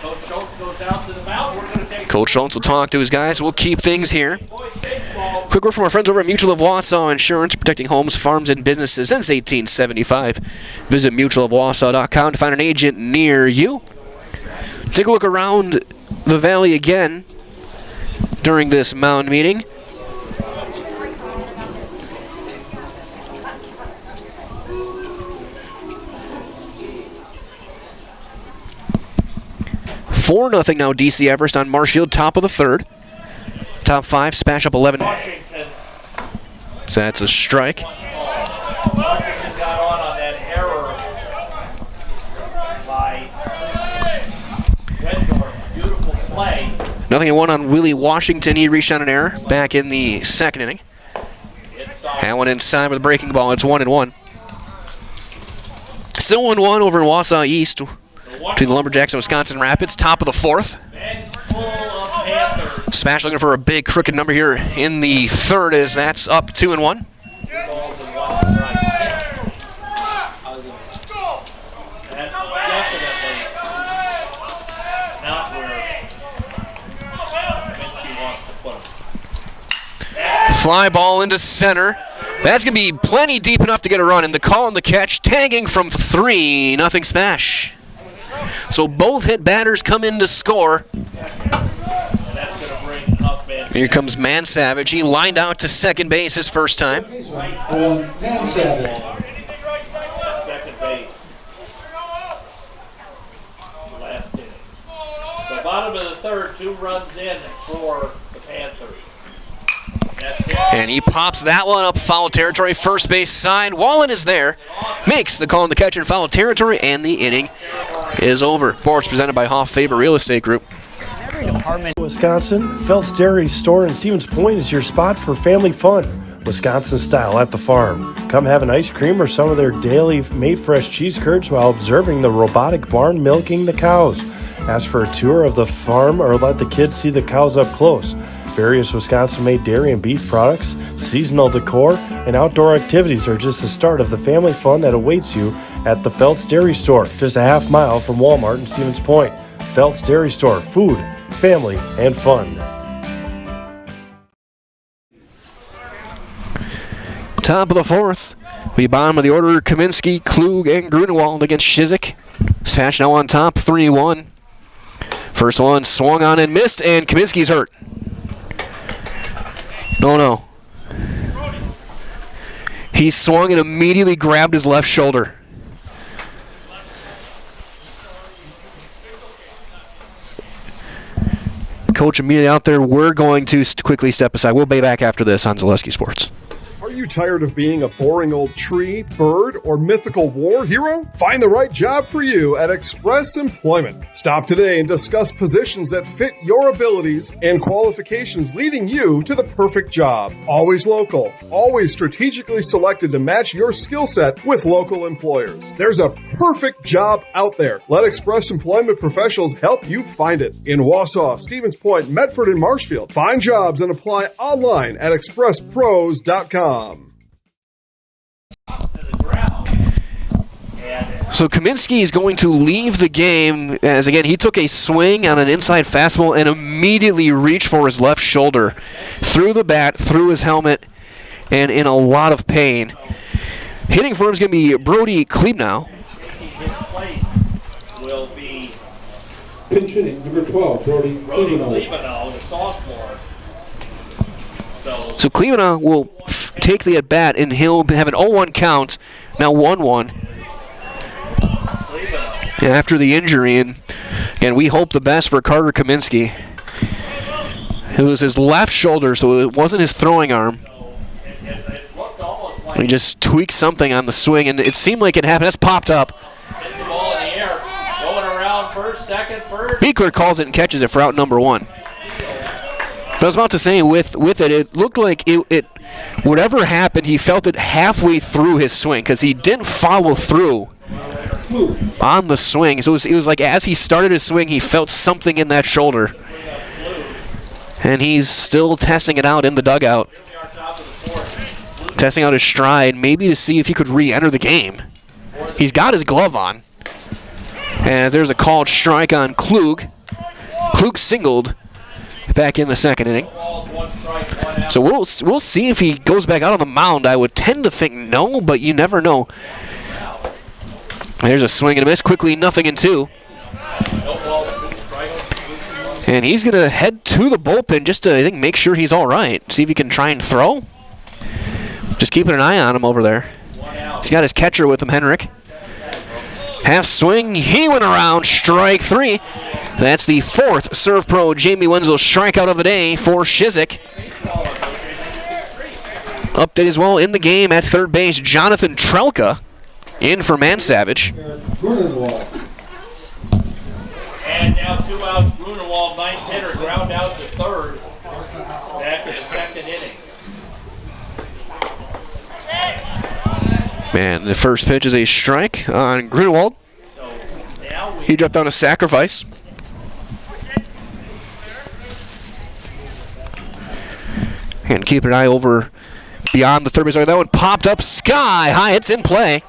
Coach Schultz goes out to the mound. We're going to take Coach Schultz will talk to his guys. We'll keep things here. Quick word from our friends over at Mutual of Wausau Insurance, protecting homes, farms, and businesses since 1875. Visit mutualofwausau.com to find an agent near you. Take a look around the valley again during this mound meeting. Four 0 now DC Everest on Marshfield, top of the third. Top 5, SPASH up 11. So that's a strike. Washington got on that error by Wendorf. Beautiful play. 0-1 on Willie Washington. He reached on an error back in the second inning. That one inside with a breaking ball. It's 1-1. Still 1-1 over in Wausau East between the Lumberjacks and Wisconsin Rapids. Top of the fourth. SPASH looking for a big crooked number here in the third as that's up 2-1. Fly ball into center. That's going to be plenty deep enough to get a run. And the call and the catch, tagging from 3-0 SPASH. So both hit batters come in to score. Here comes Man Savage. He lined out to second base his first time. Second base. Last inning. The bottom of the third, 2 runs in for the Panthers. And he pops that one up foul territory, first base side. Wallen is there, makes the call on the catch in foul territory, and the inning is over. Reports presented by Hoff Favor Real Estate Group. Wisconsin, Phelps Dairy Store in Stevens Point is your spot for family fun. Wisconsin style at the farm. Come have an ice cream or some of their daily made fresh cheese curds while observing the robotic barn milking the cows. Ask for a tour of the farm or let the kids see the cows up close. Various Wisconsin-made dairy and beef products, seasonal decor, and outdoor activities are just the start of the family fun that awaits you at the Phelps Dairy Store, just a half mile from Walmart in Stevens Point. Phelps Dairy Store, food, family, and fun. Top of the fourth. The bottom of the order, Kaminsky, Klug, and Grunewald against Shizik. SPASH now on top, 3-1. First one swung on and missed, and Kaminsky's hurt. No. He swung and immediately grabbed his left shoulder. Coach immediately out there, we're going to quickly step aside. We'll be back after this on Zaleski Sports. Are you you tired of being a boring old tree, bird, or mythical war hero? Find the right job for you at Express Employment. Stop today and discuss positions that fit your abilities and qualifications, leading you to the perfect job. Always local, always strategically selected to match your skill set with local employers. There's a perfect job out there. Let Express Employment professionals help you find it. In Wausau, Stevens Point, Medford, and Marshfield. Find jobs and apply online at expresspros.com. So Kaminsky is going to leave the game as, again, he took a swing on an inside fastball and immediately reached for his left shoulder. Through the bat, through his helmet, and in a lot of pain. Hitting for him is going to be Brody Klebnow. Will be pinch hitting, number 12, Brody Klebnow, the sophomore. So Klebnow will take the at-bat, and he'll have an 0-1 count, now 1-1. After the injury, and we hope the best for Carter Kaminsky. It was his left shoulder, so it wasn't his throwing arm. He just tweaked something on the swing, and it seemed like it happened. That's popped up. Gets the ball in the air, going around first, second, first. Beekler calls it and catches it for out number 1. But I was about to say, with it, it looked like it whatever happened, he felt it halfway through his swing because he didn't follow through on the swing. So it was like as he started his swing, he felt something in that shoulder. And he's still testing it out in the dugout. Testing out his stride, maybe to see if he could re-enter the game. He's got his glove on. And there's a called strike on Klug. Klug singled back in the second inning. So we'll see if he goes back out on the mound. I would tend to think no, but you never know. There's a swing and a miss. Quickly, 0-2. And he's going to head to the bullpen just to, I think, make sure he's all right. See if he can try and throw. Just keeping an eye on him over there. He's got his catcher with him, Henrik. Half swing. He went around. Strike 3. That's the 4th Serve Pro Jamie Wenzel strikeout of the day for Shizik. Update as well in the game at third base, Jonathan Trelka in for Mansavage. And now 2 outs, Grunewald, 9th hitter, ground out to third after the second inning. Man, the first pitch is a strike on Grunewald. He dropped down a sacrifice. And keep an eye over beyond the third base. That one popped up sky high. It's in play.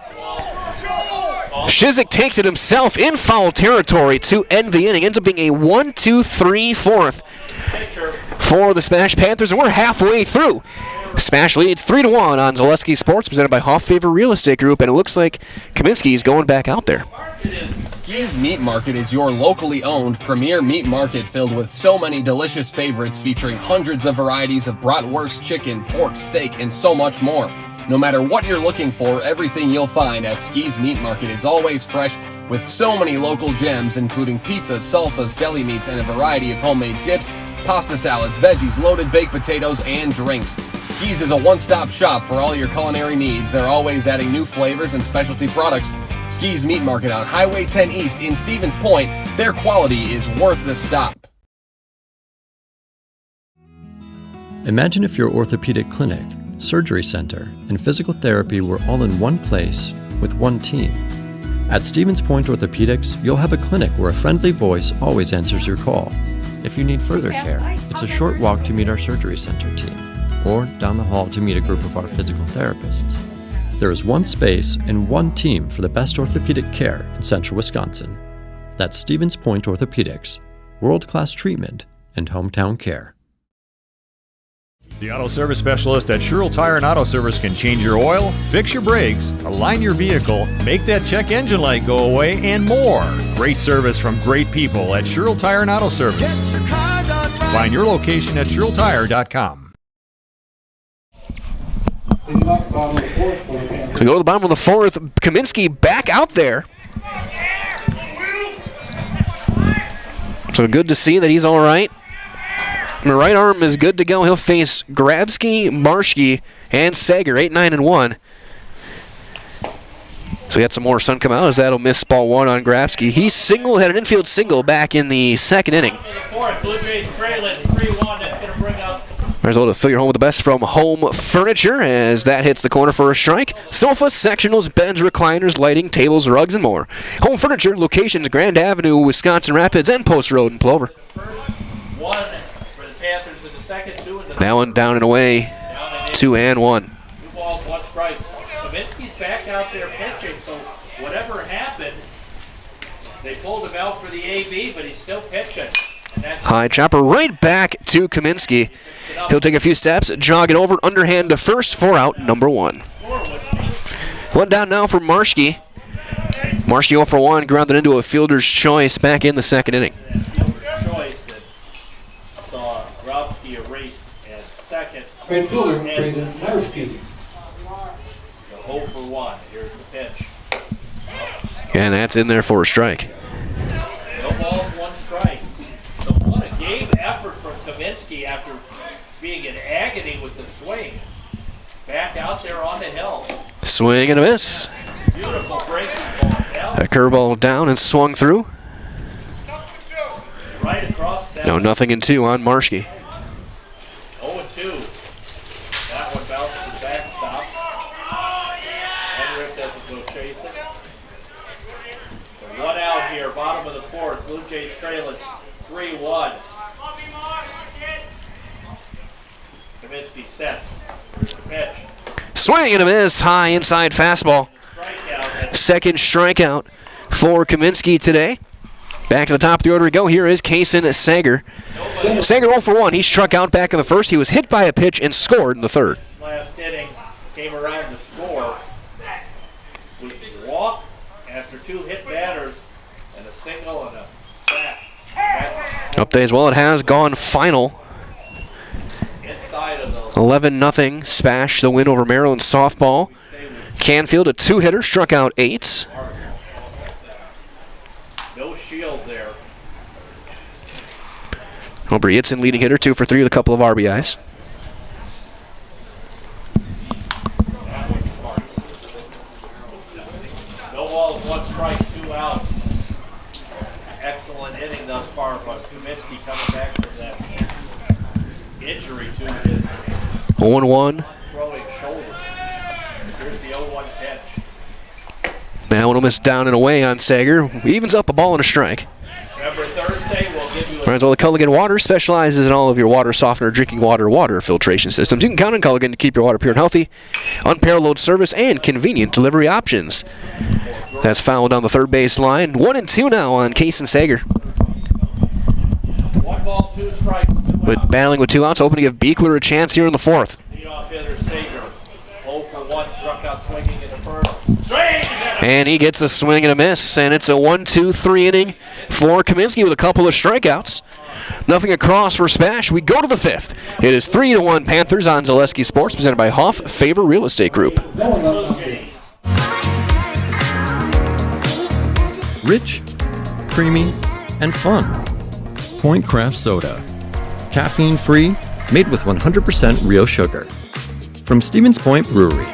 Shizik takes it himself in foul territory to end the inning. Ends up being a 1-2-3-4 for the Smash Panthers, and we're halfway through. Smash leads 3-1 on Zaleski Sports, presented by Hoff Favor Real Estate Group, and it looks like Kaminsky is going back out there. Ski's Meat Market is your locally owned premier meat market filled with so many delicious favorites featuring hundreds of varieties of bratwurst, chicken, pork, steak, and so much more. No matter what you're looking for, everything you'll find at Ski's Meat Market is always fresh with so many local gems, including pizzas, salsas, deli meats, and a variety of homemade dips, pasta salads, veggies, loaded baked potatoes, and drinks. Ski's is a one-stop shop for all your culinary needs. They're always adding new flavors and specialty products. Ski's Meat Market on Highway 10 East in Stevens Point. Their quality is worth the stop. Imagine if your orthopedic clinic, surgery center, and physical therapy were all in one place with one team. At Stevens Point Orthopedics, you'll have a clinic where a friendly voice always answers your call. If you need further care, it's a short walk to meet our surgery center team, or down the hall to meet a group of our physical therapists. There is one space and one team for the best orthopedic care in central Wisconsin. That's Stevens Point Orthopedics, world-class treatment and hometown care. The auto service specialist at Sherrill Tire and Auto Service can change your oil, fix your brakes, align your vehicle, make that check engine light go away, and more. Great service from great people at Sherrill Tire and Auto Service. Find your location at SherrillTire.com. We go to the bottom of the 4th. Kaminsky back out there. So good to see that he's all right. The right arm is good to go. He'll face Grabsky, Marshke, and Sager, 8, 9, and 1. So we got some more sun come out as that'll miss ball 1 on Grabsky. He had an infield single back in the second inning. In the fourth, Blue Jays trailing 3-1. That's going to bring up. Might as well fill your home with the best from Home Furniture as that hits the corner for a strike. Sofas, sectionals, beds, recliners, lighting, tables, rugs, and more. Home Furniture, locations Grand Avenue, Wisconsin Rapids, and Post Road in Plover. One for the Panthers in the second, 2 in the That one down and away, 2 and 1. 2 balls, 1 strike. Kaminsky's back out there pitching, so whatever happened, they pulled him out for the AB, but he's still pitching. High chopper right back to Kaminsky. He'll take a few steps, jog it over, underhand to first, 4 out, number 1. One down now for Marschke. Marschke 0 for 1, grounded into a fielder's choice back in the second inning. Choice that saw Grabsky erased at second. Right fielder, Braden Marschke. 0 for 1. Here's the pitch. And that's in there for a strike. No balls, 1 strike. So what a game effort from Kaminsky after being in agony with the swing. Back out there on the hill. Swing and a miss. Beautiful breaking ball. A curveball down and swung through. Right across that. No, nothing in 2 on Marschke. 0-2. That one bounced the backstop. Henrik doesn't go chasing. So 1 out here, bottom of the 4th. Blue Jays trailing 3-1. Kaminsky sets. Here's the pitch. Swing and a miss, high inside fastball. Second strikeout for Kaminsky today. Back to the top of the order we go. Here is Kason Sager. Sager 0 for 1. He struck out back in the first. He was hit by a pitch and scored in the third. Last inning came around to score. Was walk after 2 hit batters and a single and a bat. Update as well. It has gone final. Inside of the 11-0 SPASH, the win over Merrill in softball. Canfield, a 2-hitter, struck out 8. no shield there. Wilbur Yitzen, leading hitter, 2 for 3 with a couple of RBIs. No balls, 1 strike, 2 outs. Excellent inning thus far, but Kaminsky coming back from that injury to his 0-1. throwing shoulder. Here's the 0-1 pitch. That one will miss down and away on Sager. Evens up a ball and a strike. Remember, Thursday we'll give you Might as well, Culligan Water specializes in all of your water softener, drinking water filtration systems. You can count on Culligan to keep your water pure and healthy. Unparalleled service and convenient delivery options. That's fouled down the third base line. 1-2 now on Kason Sager. 1 ball, 2 strikes, 2 With outs. battling with 2 outs, hoping to give Beekler a chance here in the 4th. Leadoff hitter Sager, 0 for 1, struck out swinging in the first. Swing! And he gets a swing and a miss, and it's a 1-2-3 inning for Kaminsky with a couple of strikeouts. Nothing across for SPASH. We go to the 5th. It is 3-1 Panthers on Zaleski Sports, presented by Hoff Favor Real Estate Group. Rich, creamy, and fun. Point Craft Soda. Caffeine-free, made with 100% real sugar. From Stevens Point Brewery.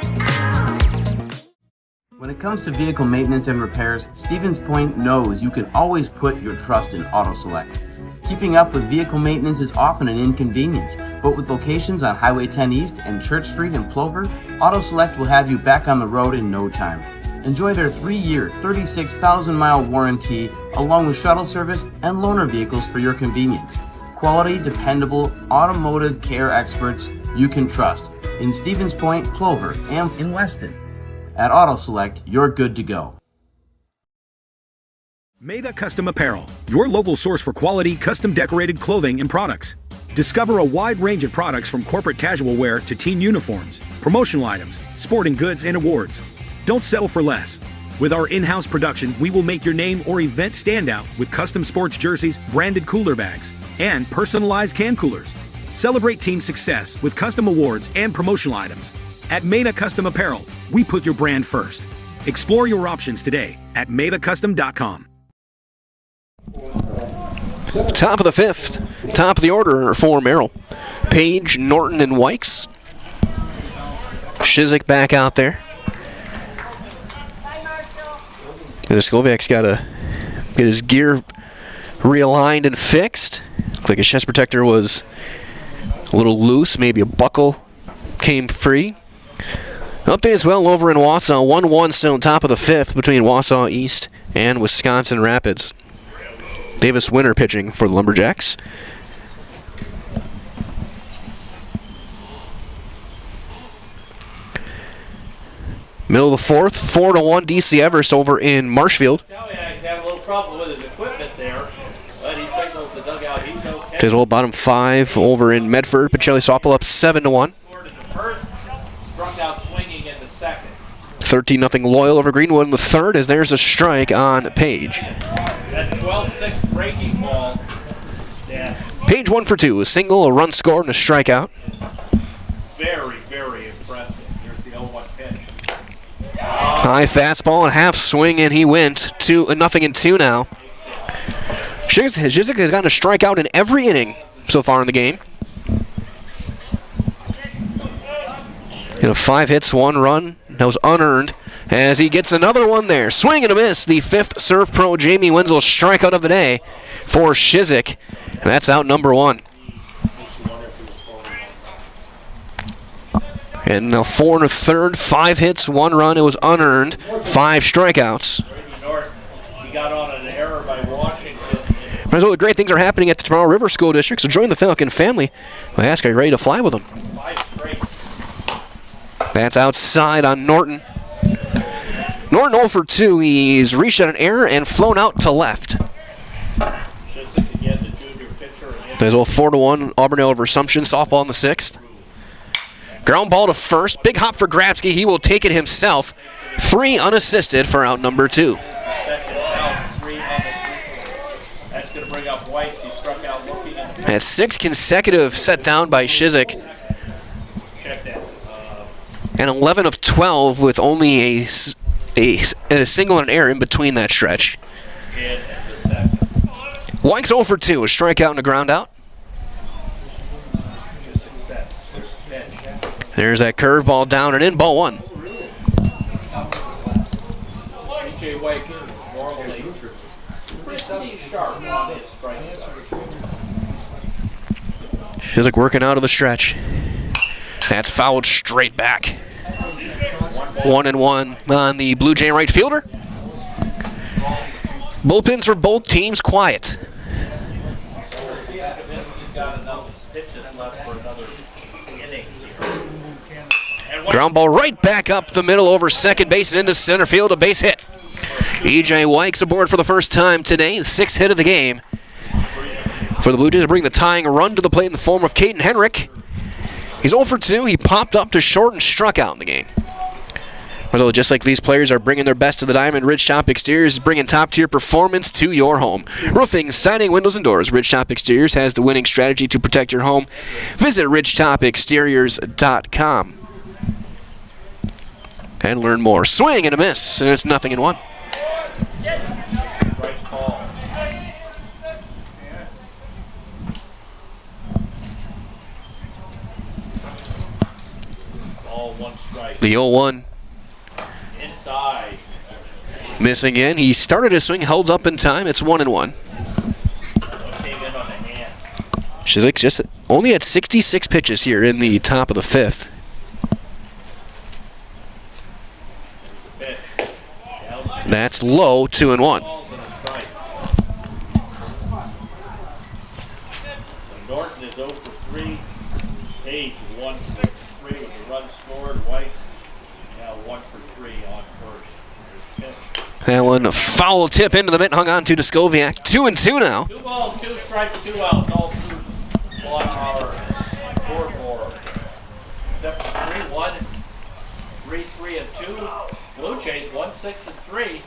When it comes to vehicle maintenance and repairs, Stevens Point knows you can always put your trust in Auto Select. Keeping up with vehicle maintenance is often an inconvenience, but with locations on Highway 10 East and Church Street in Plover, Auto Select will have you back on the road in no time. Enjoy their 3-year, 36,000-mile warranty, along with shuttle service and loaner vehicles for your convenience. Quality, dependable, automotive care experts you can trust in Stevens Point, Plover, and in Weston. At Auto Select, you're good to go. Meda Custom Apparel, your local source for quality, custom decorated clothing and products. Discover a wide range of products from corporate casual wear to team uniforms, promotional items, sporting goods, and awards. Don't settle for less. With our in-house production, we will make your name or event stand out with custom sports jerseys, branded cooler bags, and personalized can coolers. Celebrate team success with custom awards and promotional items. At Meda Custom Apparel, we put your brand first. Explore your options today at medacustom.com. Top of the 5th. Top of the order for Merrill. Page, Norton, and Wykes. Shizik back out there. And Skoviak's got to get his gear realigned and fixed. Looks like his chest protector was a little loose. Maybe a buckle came free. Update as well over in Wausau. 1-1 still on top of the fifth between Wausau East and Wisconsin Rapids. Davis Winter pitching for the Lumberjacks. Middle of the fourth, 4-1 DC Everest over in Marshfield. Skowiak had a little problem with his equipment there, but he signals the dugout he's okay. As well, bottom five over in Medford. Pacelli softball up 7-1. Scored in the first, struck out swinging in the second. 13-0 Loyal over Greenwood in the third, as there's a strike on Page. That 12-6 breaking ball. Yeah. Page 1 for 2, a single, a run scored, and a strikeout. Very, very impressive. Here's the 0-1 pitch. High fastball and half swing, and he went 2-2 now. Shizik has gotten a strikeout in every inning so far in the game. You know, 5 hits, 1 run. That was unearned as he gets another one there. Swing and a miss. The fifth Serve Pro Jamie Wenzel strikeout of the day for Shizik. And that's out number 1. And now 4 1/3, 5 hits, 1 run. It was unearned. 5 strikeouts. He got on an error by Washington. Well, the great things are happening at the Tomorrow River School District, so join the Falcon family. I ask, are you ready to fly with them? That's outside on Norton. Norton 0 for 2. He's reached at an error and flown out to left. There's a 4-1 Auburndale over Assumption. Softball in the 6th. Ground ball to first. Big hop for Grabsky. He will take it himself. 3 unassisted for out number 2. That's going to bring up Whites. He struck out looking at the That's 6 consecutive set down by Shizik. And 11 of 12 with only a single and an error in between that stretch. White's 0 for 2, a strikeout and a ground out. There's that curveball down and in, ball 1. DJ White normally pretty sharp on his strike. Shizik working out of the stretch. That's fouled straight back. 1-1 on the Blue Jay right fielder. Bullpens for both teams quiet. Ground ball right back up the middle over second base and into center field, a base hit. E.J. Wykes aboard for the first time today, the 6th hit of the game. For the Blue Jays to bring the tying run to the plate in the form of Caden Henrik. He's 0 for 2. He popped up to short and struck out in the game. Well, just like these players are bringing their best to the diamond, Ridgetop Exteriors is bringing top-tier performance to your home. Roofing, siding, windows, and doors. Ridgetop Exteriors has the winning strategy to protect your home. Visit ridgetopexteriors.com and learn more. Swing and a miss, and it's 0-1. The 0-1. Inside. Missing in. He started his swing, holds up in time. It's 1-1. Shizik just only at 66 pitches here in the top of the 5th. That's low, 2-1. Norton is 0 for 3. Page 1 for 3 with the run scored. White now 1 for 3 on first. That one, a foul tip into the mitt, hung on to Skoviak. 2-2 now. 2 balls, 2 strikes, 2 outs, all through 1 hour. 4-4. Except for 3-1, 3-3-2. Blue Jays 1-6-3.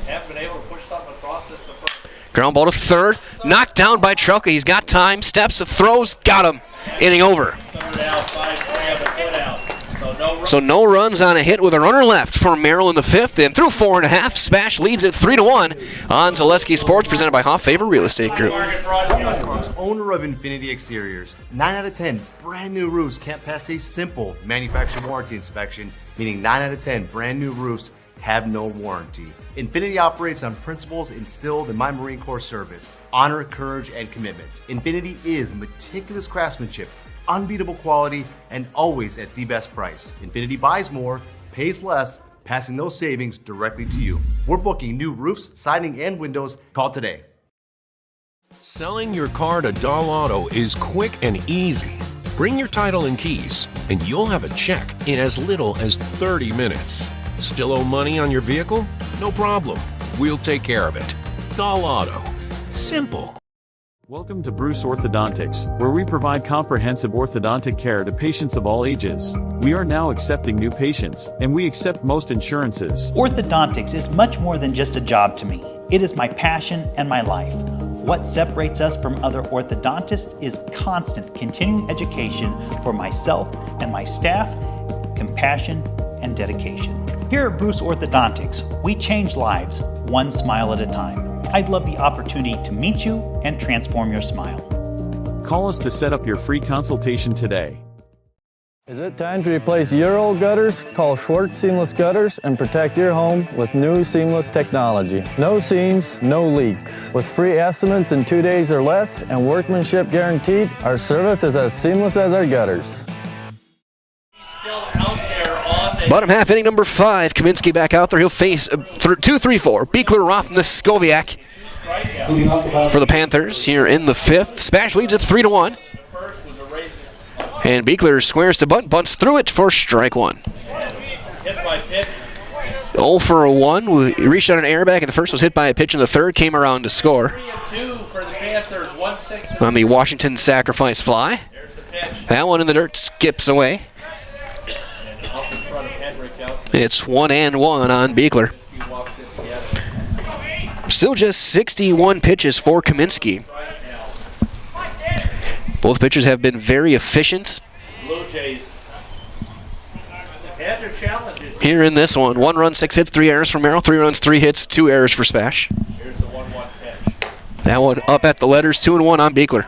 Haven't been able to push something across this the first. Ground ball to third, knocked down by Trelka. He's got time, steps, throws, got him. Inning over. Third out, 5-3 on the foot out. So So no runs on a hit with a runner left for Merrill in the 5th. And through 4.5, SPASH leads it 3-1 on Zaleski Sports, presented by Hoff Favor Real Estate Group. Josh Marks, owner of Infinity Exteriors. 9 out of 10 brand new roofs can't pass a simple manufacturer warranty inspection, meaning 9 out of 10 brand new roofs have no warranty. Infinity operates on principles instilled in my Marine Corps service: honor, courage, and commitment. Infinity is meticulous craftsmanship, unbeatable quality, and always at the best price. Infinity buys more, pays less, passing those savings directly to you. We're booking new roofs, siding, and windows. Call today. Selling your car to Dahl Auto is quick and easy. Bring your title and keys, and you'll have a check in as little as 30 minutes. Still owe money on your vehicle? No problem. We'll take care of it. Dahl Auto. Simple. Welcome to Bruce Orthodontics, where we provide comprehensive orthodontic care to patients of all ages. We are now accepting new patients, and we accept most insurances. Orthodontics is much more than just a job to me. It is my passion and my life. What separates us from other orthodontists is constant continuing education for myself and my staff, compassion, and dedication. Here at Bruce Orthodontics, we change lives one smile at a time. I'd love the opportunity to meet you and transform your smile. Call us to set up your free consultation today. Is it time to replace your old gutters? Call Schwartz Seamless Gutters and protect your home with new seamless technology. No seams, no leaks. With free estimates in 2 days or less and workmanship guaranteed, our service is as seamless as our gutters. Bottom half, inning number 5. Kaminsky back out there. He'll face 2-3-4. Beekler, Roth, and the Skoviak for the Panthers here in the 5th. SPASH leads it 3-1. And Beekler squares to bunt, bunts through it for strike 1. 0 for 1. We reached out an air back in the first, was hit by a pitch in the 3rd, came around to score on the Washington sacrifice fly. That one in the dirt skips away. It's 1-1 on Beekler. Still just 61 pitches for Kaminsky. Both pitchers have been very efficient here in this one. 1 run, 6 hits, 3 errors for Merrill. 3 runs, 3 hits, 2 errors for SPASH. That one up at the letters, 2-1 on Beekler.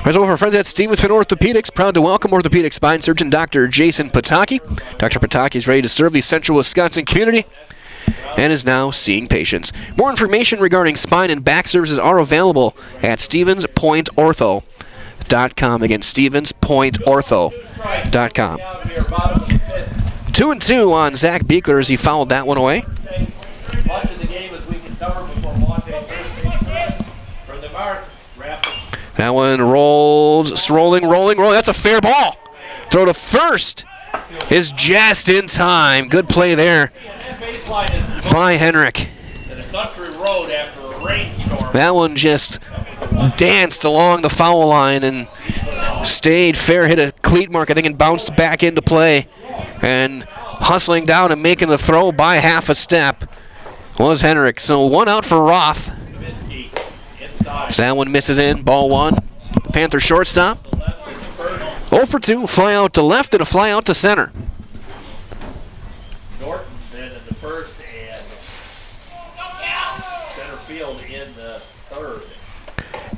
As over our friends at Stevens Point Orthopedics, proud to welcome orthopedic spine surgeon Dr. Jason Pataki. Dr. Pataki is ready to serve the central Wisconsin community and is now seeing patients. More information regarding spine and back services are available at StevensPointOrtho.com. Again, StevensPointOrtho.com. 2-2 on Zach Beekler as he fouled that one away. Much of the game as we can cover before Monte from the mark. That one rolls, rolling. That's a fair ball. Throw to first is just in time. Good play there by Henrik. That one just danced along the foul line and stayed fair, hit a cleat mark, I think, and bounced back into play. And hustling down and making the throw by half a step was Henrik. So 1 out for Roth. So that one misses in, ball 1. Panther shortstop. 0 for 2, fly out to left and a fly out to center. Norton then in the 1st and center field in the 3rd.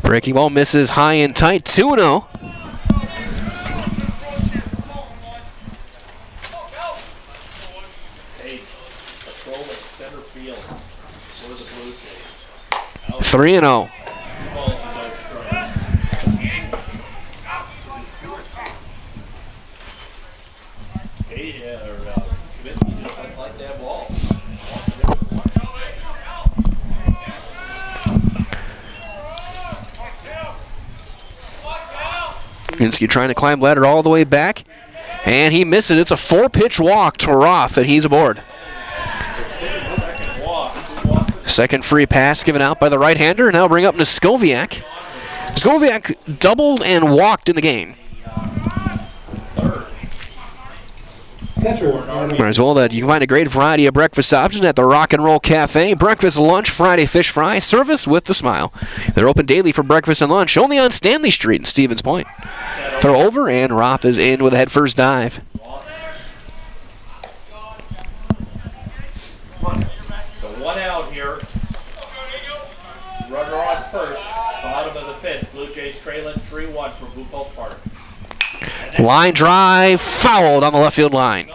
Breaking ball misses high and tight, 2-0. Page patrolling center field for the Blue Jays. 3-0. Kaminsky trying to climb ladder all the way back, and he misses. It's a 4-pitch walk to Roth, and he's aboard. Second free pass given out by the right-hander. Now bring up to Skoviak. Skoviak doubled and walked in the game. Catcher, Might as well that you can find a great variety of breakfast options at the Rock and Roll Cafe. Breakfast, lunch, Friday fish fry, service with the smile. They're open daily for breakfast and lunch, only on Stanley Street in Stevens Point. Throw over, and Roth is in with a head first dive. So 1 out here. Runner on first, bottom of the 5th. Blue Jays trailing 3-1 for Buchholz Park. Line drive, fouled on the left field line.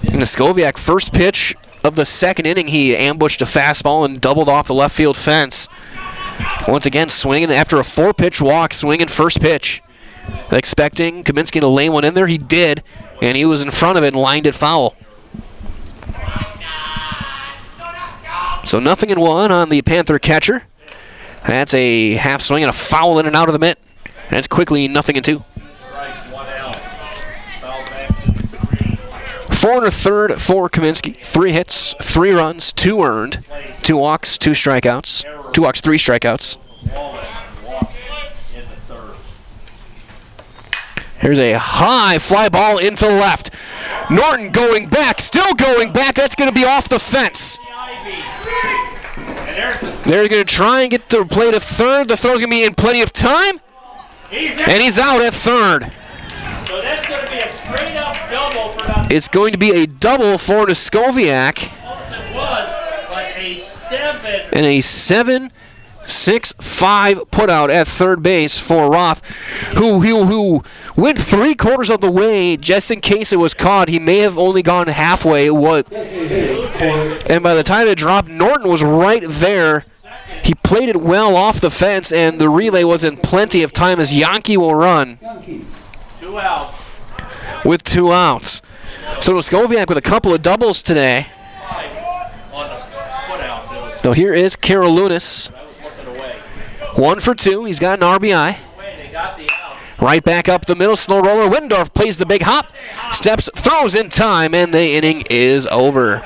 And the Skoviak first pitch of the second inning, he ambushed a fastball and doubled off the left field fence. Once again, swinging after a 4-pitch walk, swinging first pitch. Expecting Kaminsky to lay one in there, he did, and he was in front of it and lined it foul. So 0-1 on the Panther catcher. That's a half swing and a foul in and out of the mitt. And it's quickly 0-2. 4 1/3 for Kaminsky. 3 hits, 3 runs, 2 earned, 2 walks, 2 strikeouts. 2 walks, 3 strikeouts. Here's a high fly ball into left. Norton going back, still going back. That's going to be off the fence. They're going to try and get the play to third. The throw's going to be in plenty of time. And he's out at third. So that's going to be a straight up double for that. It's going to be a double for Skoviak. And a 7-6-5 putout at third base for Roth, who went 3/4 of the way just in case it was caught. He may have only gone halfway. And by the time it dropped, Norton was right there. He played it well off the fence, and the relay was in plenty of time as Yankee will run 2 outs. with 2 outs. So Skoviak with a couple of doubles today. So here is Karolounis. 1 for 2. He's got an RBI. Right back up the middle. Slow roller. Wendorf plays the big hop. Steps, throws in time, and the inning is over.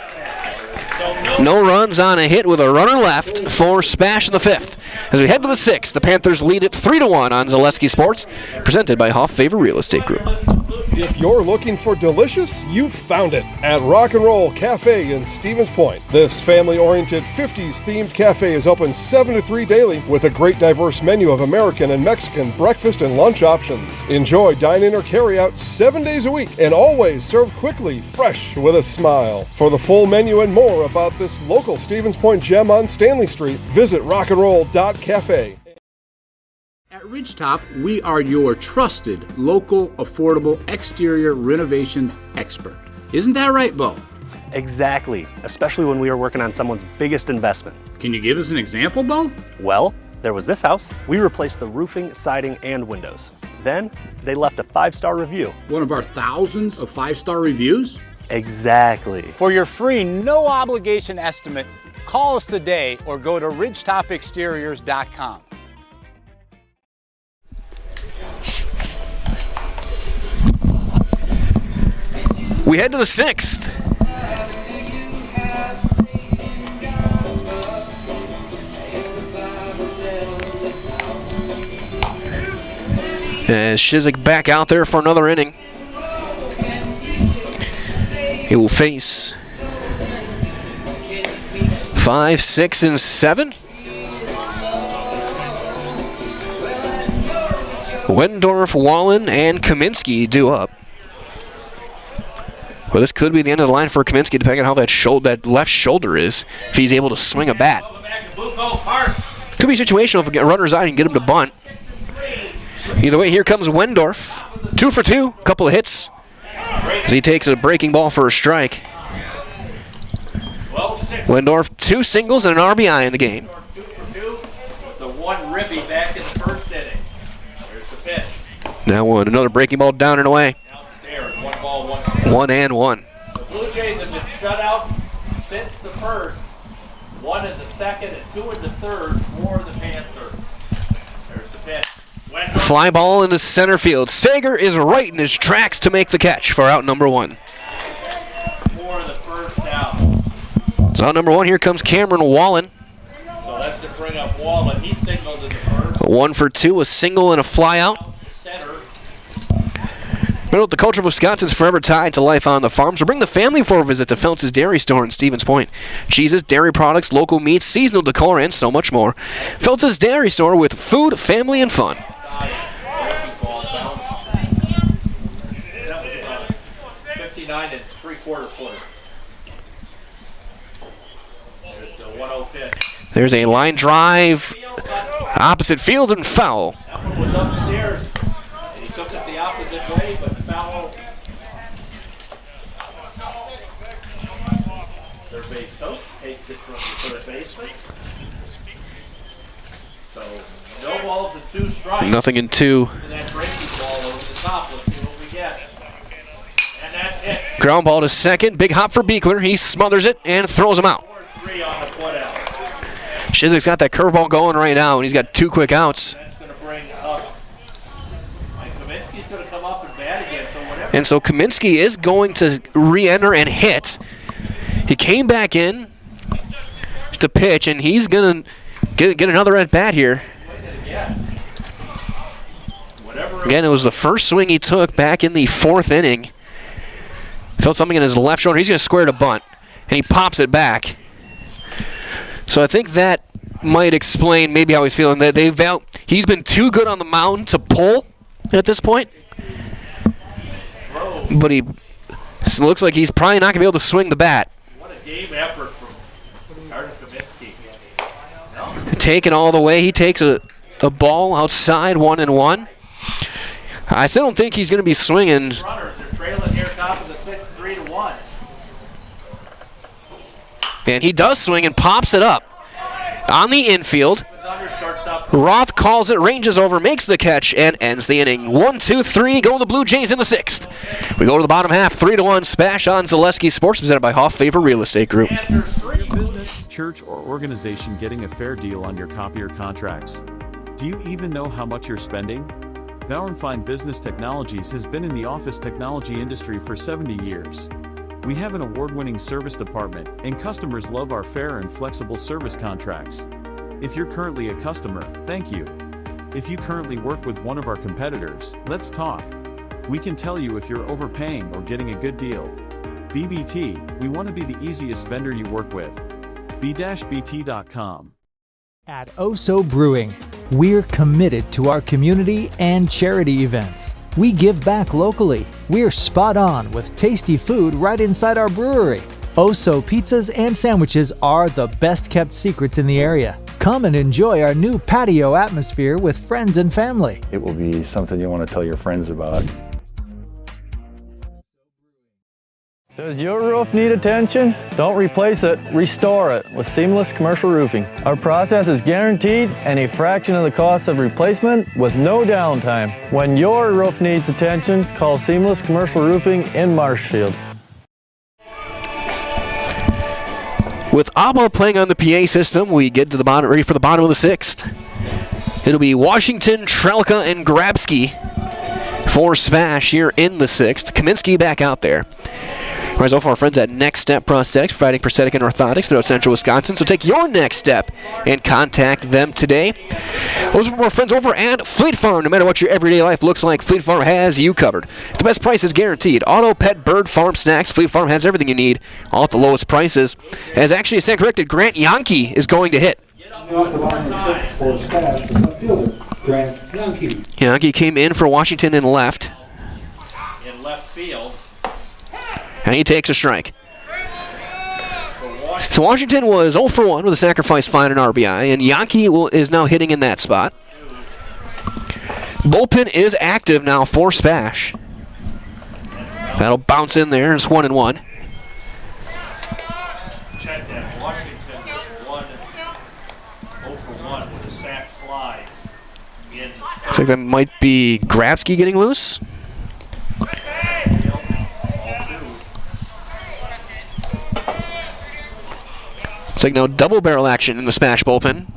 No runs on a hit with a runner left for SPASH in the 5th. As we head to the 6th, the Panthers lead it 3-1 on Zaleski Sports, presented by Hoff Favor Real Estate Group. If you're looking for delicious, you've found it at Rock and Roll Cafe in Stevens Point. This family-oriented 50s-themed cafe is open 7 to 3 daily with a great diverse menu of American and Mexican breakfast and lunch options. Enjoy dine-in or carry-out 7 days a week and always served quickly, fresh, with a smile. For the full menu and more about this local Stevens Point gem on Stanley Street, visit rockandroll.cafe. At Ridgetop, we are your trusted, local, affordable exterior renovations expert. Isn't that right, Bo? Exactly, especially when we are working on someone's biggest investment. Can you give us an example, Bo? Well, there was this house. We replaced the roofing, siding, and windows. Then, they left a 5-star review. One of our thousands of 5-star reviews? Exactly. For your free, no-obligation estimate, call us today or go to ridgetopexteriors.com. We head to the 6th. As Shizik back out there for another inning. He will face 5, 6, and 7. Wendorf, Wallen, and Kaminsky due up. Well, this could be the end of the line for Kaminsky, depending on how that left shoulder is, if he's able to swing a bat. Could be a situation if a runner's out and get him to bunt. Either way, here comes Wendorf. 2 for 2, couple of hits, as he takes a breaking ball for a strike. Wendorf, 2 singles and an RBI in the game. 2 for 2, the 1 ribby back in the first inning. There's the pitch. Now another breaking ball down and away. Downstairs, 1 ball, 1 strike. 1-1. The Blue Jays have been shut out since the first. 1 in the second and 2 in the third for the Panthers. There's the pitch. Fly ball into center field. Sager is right in his tracks to make the catch for out number 1. For the first out. So out number 1, here comes Cameron Wallen. So that's to bring up Wallen. He signaled in the first. 1 for 2, a single and a fly out. Center. Well, the culture of Wisconsin is forever tied to life on the farm, so bring the family for a visit to Feltz's Dairy Store in Stevens Point. Cheeses, dairy products, local meats, seasonal decor, and so much more. Feltz's Dairy Store with food, family, and fun. Ball bounced. That was about 59 3/4 footer. There's the 1-0 pitch. There's a line drive, opposite field, and foul. That one was upstairs. And he took it the opposite way, but foul. Third base coach takes it from the third baseman. So, no balls and 2 strikes. Nothing in 2. And that breaking ball over the top. Let's see what we get. And that's it. Ground ball to second. Big hop for Beekler. He smothers it and throws him out. 4-3 on the putout. Shizik's got that curveball going right now, and he's got 2 quick outs. That's going to bring up. And Kaminsky's going to come up and bat again. So whatever. And so Kaminsky is going to re-enter and hit. He came back in to pitch, and he's going to get another at-bat here. Again, it was the first swing he took back in the 4th inning. Felt something in his left shoulder. He's going to square to bunt, and he pops it back. So I think that might explain maybe how he's feeling. That he's been too good on the mound to pull at this point. But it looks like he's probably not going to be able to swing the bat. What a game effort from Carter Kaminsky. Take it all the way. He takes a ball outside, 1-1. I still don't think he's going to be swinging. Runners, they're trailing here top of the 6th, 3-1. And he does swing and pops it up on the infield. Roth calls it, ranges over, makes the catch, and ends the inning. 1-2-3, go the Blue Jays in the 6th. We go to the bottom half, 3-1, Spash on Zaleski Sports, presented by Hoff Favor Real Estate Group. Your business, church, or organization getting a fair deal on your copier contracts? Do you even know how much you're spending? Bauer & Fine Business Technologies has been in the office technology industry for 70 years. We have an award-winning service department, and customers love our fair and flexible service contracts. If you're currently a customer, thank you. If you currently work with one of our competitors, let's talk. We can tell you if you're overpaying or getting a good deal. BBT, we want to be the easiest vendor you work with. b-bt.com. At Oso Brewing, we're committed to our community and charity events. We give back locally. We're spot on with tasty food right inside our brewery. Oso pizzas and sandwiches are the best kept secrets in the area. Come and enjoy our new patio atmosphere with friends and family. It will be something you want to tell your friends about. Does your roof need attention? Don't replace it, restore it with Seamless Commercial Roofing. Our process is guaranteed and a fraction of the cost of replacement with no downtime. When your roof needs attention, call Seamless Commercial Roofing in Marshfield. With ABBA playing on the PA system, we get to the bottom, ready for the bottom of the 6th. It'll be Washington, Trelka, and Grabsky for Spash here in the 6th. Kaminsky back out there. Rise over our friends at Next Step Prosthetics, providing prosthetic and orthotics throughout central Wisconsin. So take your next step and contact them today. Those are our friends over at Fleet Farm. No matter what your everyday life looks like, Fleet Farm has you covered. The best price is guaranteed. Auto, pet, bird, farm, snacks. Fleet Farm has everything you need, all at the lowest prices. As actually, I stand corrected, Grant Yankee is going to hit. Yankee came in for Washington and left. In left field. And he takes a strike. So Washington was 0 for 1 with a sacrifice fly and an RBI, and Yankee is now hitting in that spot. Bullpen is active now for Spash. That'll bounce in there. It's 1-1. Check that. Washington was 0 for 1 with a sac fly. Looks like that might be Grabsky getting loose. It's like no double barrel action in the Spash bullpen.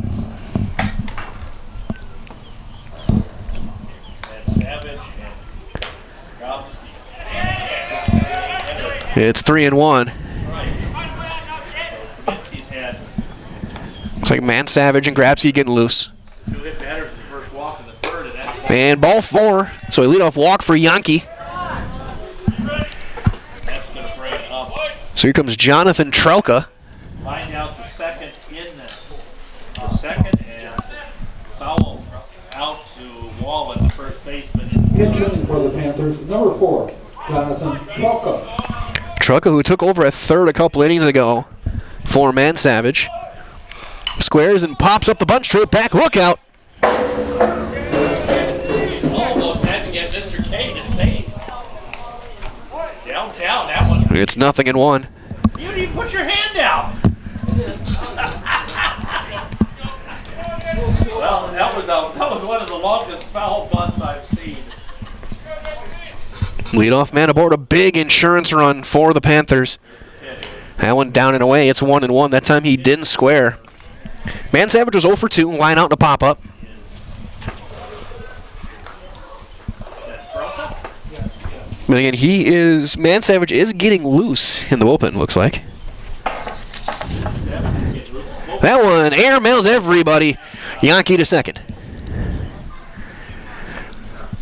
It's 3-1. Looks like Man Savage and Grabsky getting loose. And ball 4. So a leadoff walk for Yankee. So here comes Jonathan Trelka. Line out the second in the second, and foul out to Wallen, the first baseman. Pitching for the Panthers, number 4, Jonathan Trelka. Trelka, who took over at third a couple innings ago for Man Savage. Squares and pops up the bunt straight back. Look out. Almost had to get Mr. K to save. Downtown, that one. It's 0-1. You didn't even put your hand out. Well, that was one of the longest foul bunts I've seen. Leadoff man aboard a big insurance run for the Panthers. That one down and away. It's 1-1. That time he didn't square. Man Savage was 0 for 2. Line out to pop up. But again, Man Savage is getting loose in the bullpen, looks like. That one air mails everybody. Yankee to second.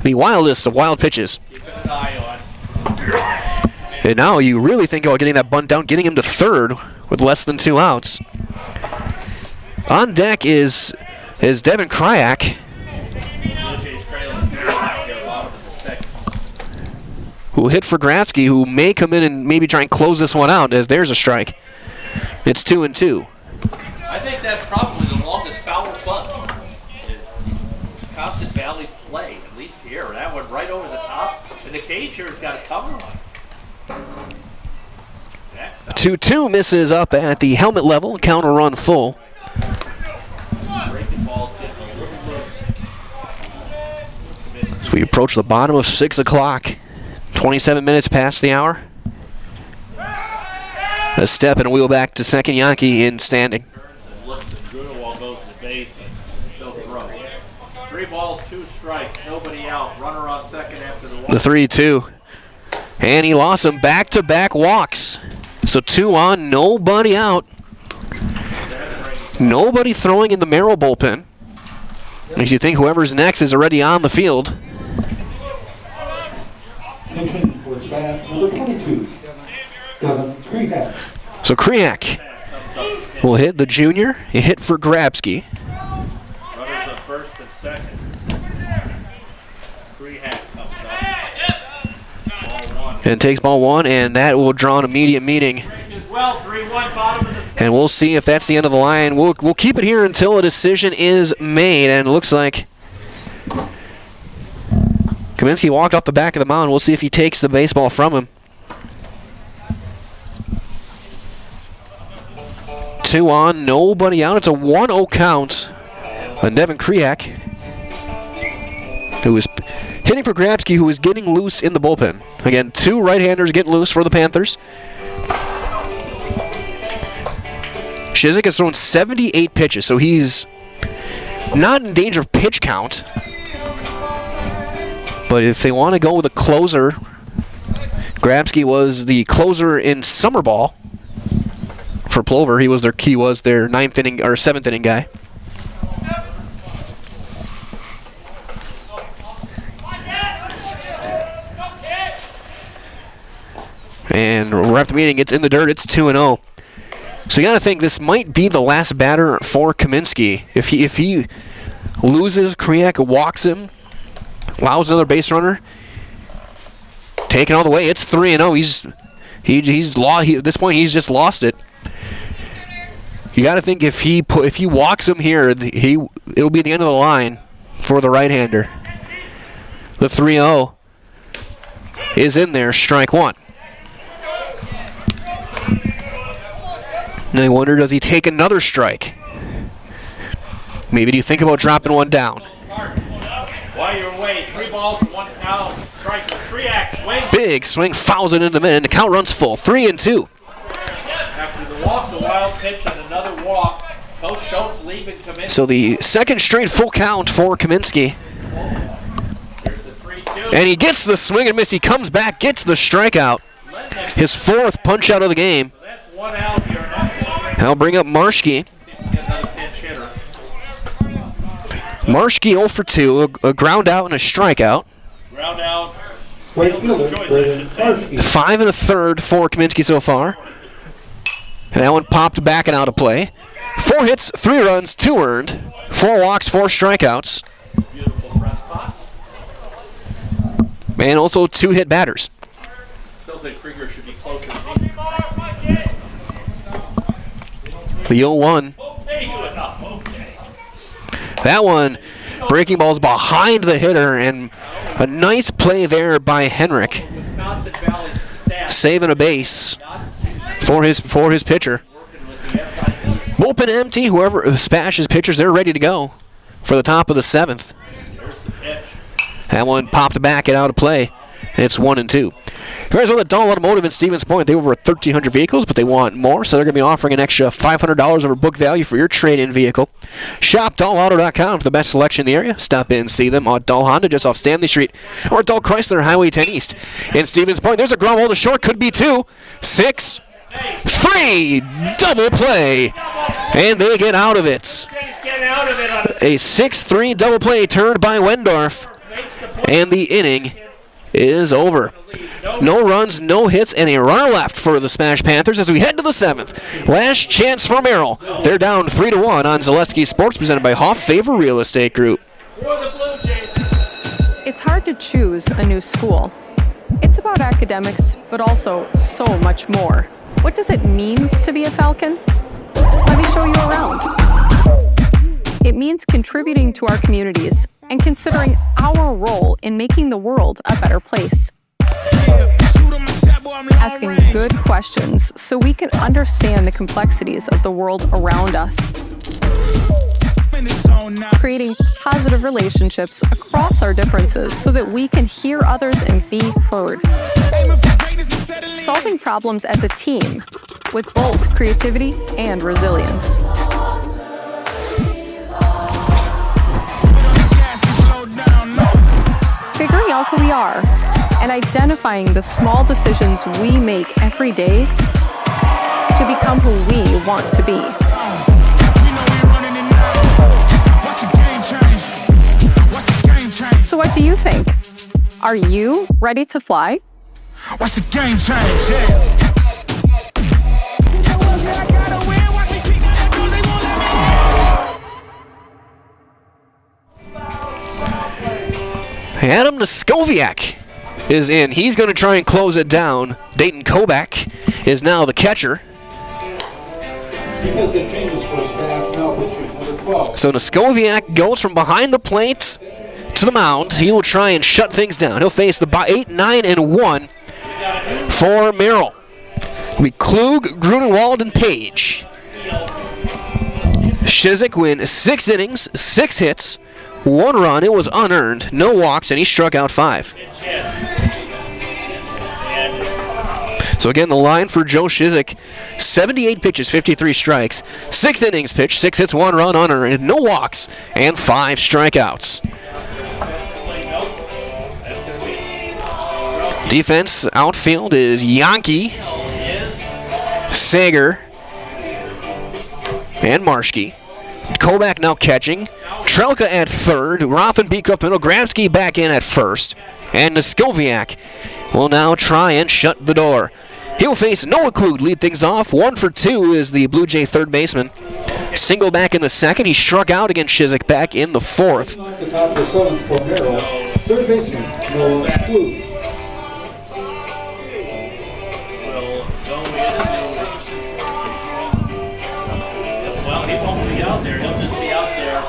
The wildest of wild pitches. And now you really think about getting that bunt down, getting him to third with less than 2 outs. On deck is Devin Kryak, who hit for Gratsky, who may come in and maybe try and close this one out, as there's a strike. It's 2-2. I think that's probably the longest foul bunt in Wisconsin Valley play, at least here. That one right over the top, and the cage here's got a cover on it. 2-2 misses up at the helmet level, counter run full. So we approach the bottom of 6 o'clock. 27 minutes past the hour. A step and a wheel back to second. Yankee in standing. Three balls, 2 strikes, nobody out. Runner on second after the walk. The 3-2. And he lost some back-to-back walks. So 2 on, nobody out. Nobody throwing in the Merrill bullpen. Makes you think whoever's next is already on the field. Pitching for SPASH, number 22, Devin Kryak. So Kryak will hit the junior. He hit for Grabsky. Runners at first and second. Kryak comes up. Ball 1. And takes ball 1, and that will draw an immediate meeting. As well, 3-1 bottom of the second. And we'll see if that's the end of the line. We'll keep it here until a decision is made, and it looks like Kaminsky walked off the back of the mound. We'll see if he takes the baseball from him. 2 on, nobody out. It's a 1-0 count on Devin Kryak, who was hitting for Grabsky, who was getting loose in the bullpen. Again, 2 right-handers getting loose for the Panthers. Shizik has thrown 78 pitches, so he's not in danger of pitch count. But if they want to go with a closer, Grabsky was the closer in summer ball for Plover. He was their 9th inning or 7th inning guy. And we're at the meeting. It's in the dirt. It's 2-0. So you got to think this might be the last batter for Kaminsky. If he loses, Kryak walks him, allows another base runner, taken all the way. It's 3-0. He's lost. At this point, he's just lost it. You got to think if he walks him here, it'll be the end of the line for the right-hander. The 3-0 is in there. Strike 1. And I wonder, does he take another strike? Maybe do you think about dropping one down? While you're away, 3 balls, 1 out. Strike with Kryak. Swing. Big swing, fouls it into the middle, and the count runs full. 3-2. After the walk, the wild pitch, and another walk. Coach Schultz leaving Kaminsky. So the second straight full count for Kaminsky. Here's the 3-2. And he gets the swing and miss. He comes back, gets the strikeout. His 4th punch out of the game. That's 1 out here. I'll bring up Marshke. Another pinch hitter. Marshke 0 for 2, a ground out and a strikeout. Ground out. 5 1/3 for Kaminsky so far. And that one popped back and out of play. 4 hits, 3 runs, 2 earned, 4 walks, 4 strikeouts. And also 2 hit batters. Still think Krieger should be closer to The 0-1. That one, breaking balls behind the hitter, and a nice play there by Henrik, saving a base for his pitcher. Bullpen empty. Whoever Spash's pitchers, they're ready to go for the top of the 7th. That one popped back and out of play. It's 1-2. Here's one at Dahl Automotive in Stevens Point. They have over 1,300 vehicles, but they want more, so they're going to be offering an extra $500 over book value for your trade-in vehicle. Shop DahlAuto.com for the best selection in the area. Stop in and see them on Dahl Honda just off Stanley Street, or at Dahl Chrysler Highway 10 East in Stevens Point. There's a ground ball to short, could be 2, 6, 3, double play, and they get out of it. A 6-3 double play turned by Wendorf, and the inning is over. No runs, no hits, and a runner left for the Smash Panthers as we head to the 7th. Last chance for Merrill. They're down 3-1 on Zaleski Sports, presented by Hoff Favor Real Estate Group. It's hard to choose a new school. It's about academics, but also so much more. What does it mean to be a Falcon? Let me show you around. It means contributing to our communities and considering our role in making the world a better place. Asking good questions so we can understand the complexities of the world around us. Creating positive relationships across our differences so that we can hear others and be heard. Solving problems as a team with both creativity and resilience. Figuring out who we are and identifying the small decisions we make every day to become who we want to be. So what do you think? Are you ready to fly? Watch the game change, yeah. Adam Noskowiak is in. He's going to try and close it down. Dayton Kobach is now the catcher. So Noskowiak goes from behind the plate to the mound. He will try and shut things down. He'll face the 8, 9, and 1 for Merrill. It'll be Klug, Grunewald, and Page. Shizik win 6 innings, 6 hits, 1 run. It was unearned, no walks, and he struck out 5. So again, the line for Joe Shizik, 78 pitches, 53 strikes, 6 innings pitched, 6 hits, 1 run, unearned, no walks, and 5 strikeouts. Defense outfield is Yankee, Sager, and Marschke. Kobach now catching. Trelka at third. Rothenbeek up middle. Grabsky back in at first. And Noskowiak will now try and shut the door. He'll face Noah Klug, lead things off. 1 for 2 is the Blue Jay third baseman. Single back in the second. He struck out against Shizik back in the 4th. At the top of the 7th for Merrill, third baseman, Noah Klug.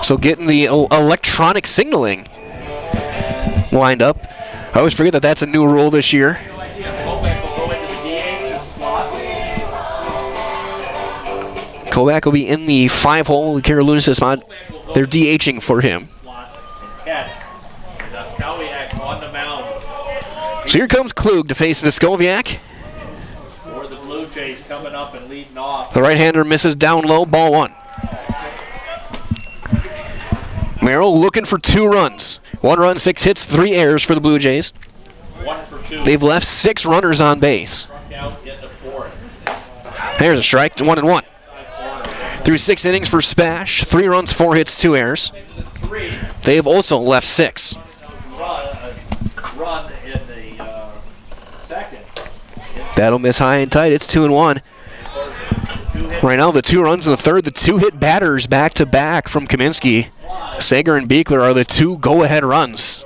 So getting the electronic signaling lined up. I always forget that that's a new rule this year. Kobach will be in the 5-hole. Carolina spot. They're DHing for him. So here comes Klug to face Noskowiak. For the Blue Jays coming up and leading off. The right-hander misses down low, ball 1. Merrill looking for 2 runs. 1 run, 6 hits, 3 errors for the Blue Jays. 1 for 2. They've left 6 runners on base. There's a strike, 1-1. Through 6 innings for Spash, 3 runs, 4 hits, 2 errors. They have also left 6. Run in the second. That'll miss high and tight. It's 2-1. Right now, the 2 runs in the third, the 2 hit batters back-to-back from Kaminsky. Sager and Beekler are the 2 go-ahead runs.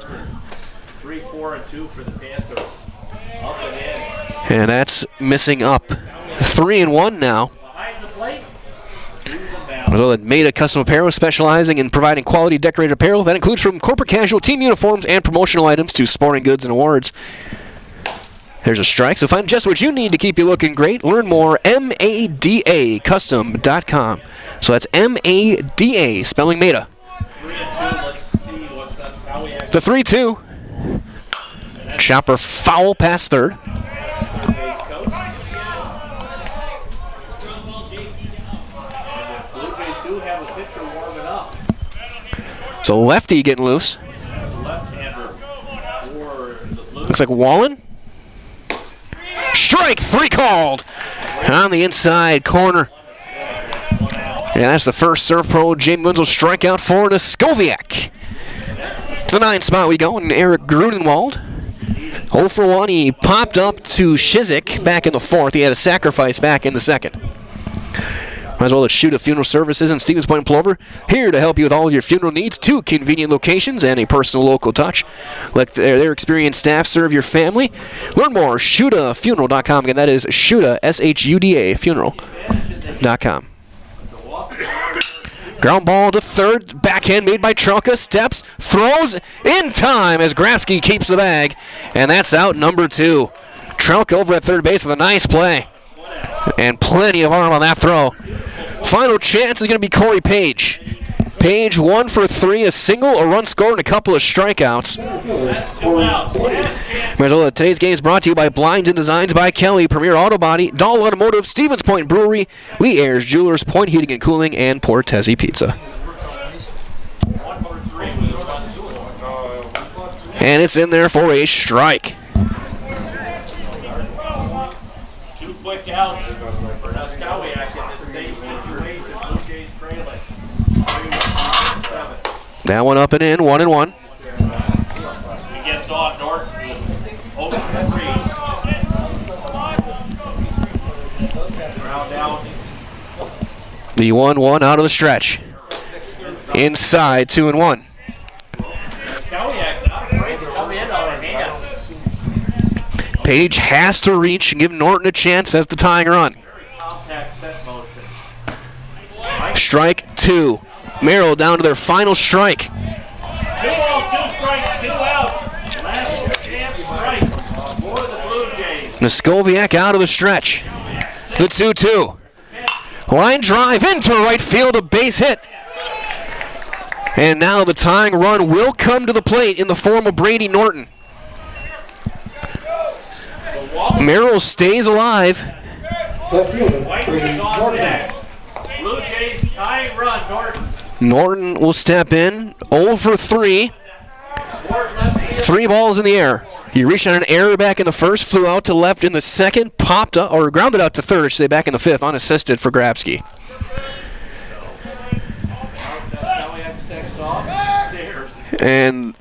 3, 4, and 2 for the Panthers. Up and in. And that's missing up. 3-1 now. Behind the plate. Well, it made a custom apparel specializing in providing quality decorated apparel. That includes from corporate casual team uniforms and promotional items to sporting goods and awards. There's a strike, so find just what you need to keep you looking great. Learn more, madacustom.com. So that's M-A-D-A, spelling Mada. 3 and 2. Let's see what's that's how we actually. The 3-2. Chopper foul past third. So lefty getting loose. Looks like Wallen. Strike 3 called on the inside corner. And that's the first Surf Pro Jamie Wenzel strikeout for Skoviak. To the 9 spot we go, and Eric Grudenwald. 0 for 1. He popped up to Shizik back in the 4th. He had a sacrifice back in the 2nd. Might as well let's shoot a funeral services in Stevens Point and Plover. Here to help you with all your funeral needs. 2 convenient locations and a personal local touch. Let their experienced staff serve your family. Learn more, shudafuneral.com. Again, that is Shuda, S-H-U-D-A, funeral.com. Ground ball to third. Backhand made by Trelka. Steps, throws in time as Grafsky keeps the bag. And that's out number 2. Trelka over at third base with a nice play. And plenty of arm on that throw. Final chance is going to be Corey Page. Page 1 for 3, a single, a run scored, and a couple of strikeouts. Today's game is brought to you by Blinds and Designs by Kelly, Premier Auto Body, Dahl Automotive, Stevens Point Brewery, Lee Ayers Jewelers, Point Heating and Cooling, and Portesi Pizza. And it's in there for a strike. 2 quick outs for Skowiak in the same situation. Blue Jays trailing. 3-7. That one up and in, 1-1. He gets on Norton. 0 for 3. Ground out. The 1-1 out of the stretch. Inside, 2-1. Skowiak not afraid to come in on our hands. Page has to reach and give Norton a chance as the tying run. Compact set motion. Strike 2. Merrill down to their final strike. 2 balls, 2 strikes, 2 outs. Last chance strike for the Blue Jays. Skoviak out of the stretch. The 2-2. Line drive into right field, a base hit. And now the tying run will come to the plate in the form of Brady Norton. Merrill stays alive. White is on deck. Blue Jays tying run, Norton. Norton will step in. 0 for 3. 3 balls in the air. He reached on an error back in the first, flew out to left in the second, popped up, or grounded out to third, I should say, back in the 5th, unassisted for Grabsky. And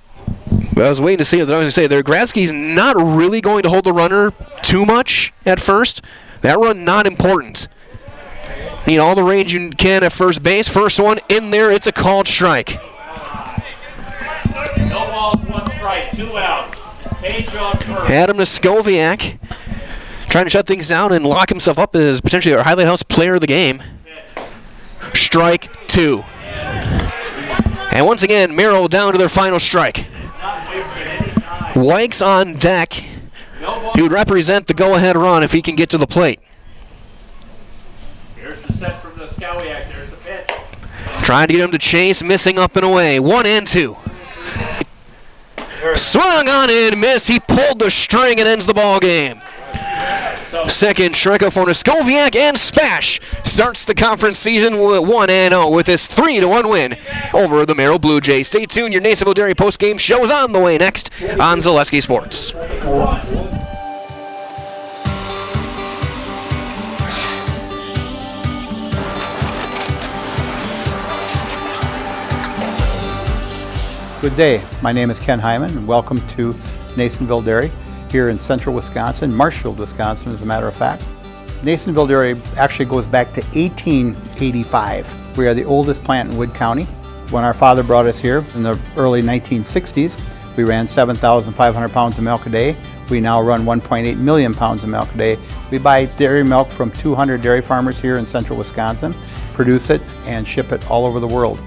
I was waiting to see what I was going to say there. Grabsky's not really going to hold the runner too much at first. That run not important. Need all the range you can at first base. First one in there, it's a called strike. No balls, 1 strike, 2 outs. Page on first. Adam Skoviak trying to shut things down and lock himself up as potentially our Highlight House player of the game. Strike 2. And once again, Merrill down to their final strike. Wykes on deck. He would represent the go-ahead run if he can get to the plate. Here's the set from the Skowiak. There's the pitch. Trying to get him to chase, missing up and away. 1-2. Swung on and missed. He pulled the string and ends the ball game. Second strikeout for Skoviak, and SPASH starts the conference season 1-0 with this 3-1 win over the Merrill Blue Jays. Stay tuned. Your Nasonville Dairy postgame show is on the way next on Zaleski Sports. Good day. My name is Ken Hyman, and welcome to Nasonville Dairy here in central Wisconsin, Marshfield, Wisconsin, as a matter of fact. Nasonville Dairy actually goes back to 1885. We are the oldest plant in Wood County. When our father brought us here in the early 1960s, we ran 7,500 pounds of milk a day. We now run 1.8 million pounds of milk a day. We buy dairy milk from 200 dairy farmers here in central Wisconsin, produce it, and ship it all over the world.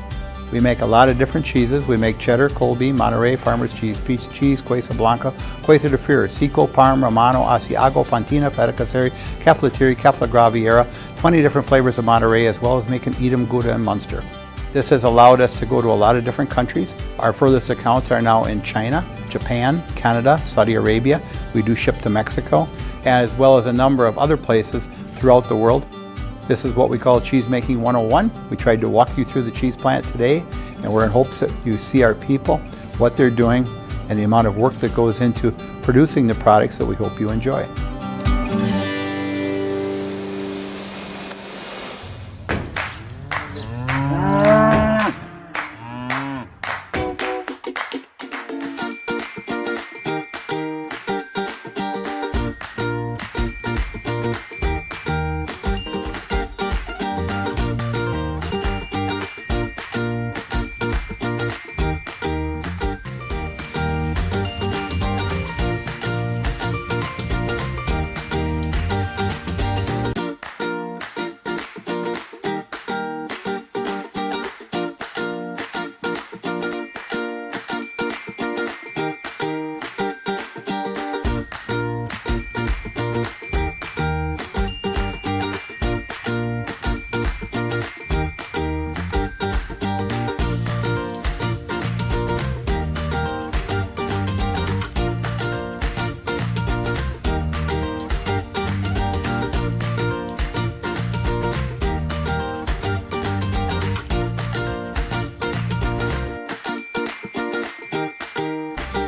We make a lot of different cheeses. We make cheddar, Colby, Monterey, Farmer's Cheese, Peach Cheese, Quesa Blanca, Quesa de Fury, Seco, Parm, Romano, Asiago, Fontina, Feta Caseri, Caflatiri, Cafla Graviera, 20 different flavors of Monterey, as well as making Edam, Gouda, and Munster. This has allowed us to go to a lot of different countries. Our furthest accounts are now in China, Japan, Canada, Saudi Arabia. We do ship to Mexico, as well as a number of other places throughout the world. This is what we call Cheese Making 101. We tried to walk you through the cheese plant today, and we're in hopes that you see our people, what they're doing, and the amount of work that goes into producing the products that we hope you enjoy.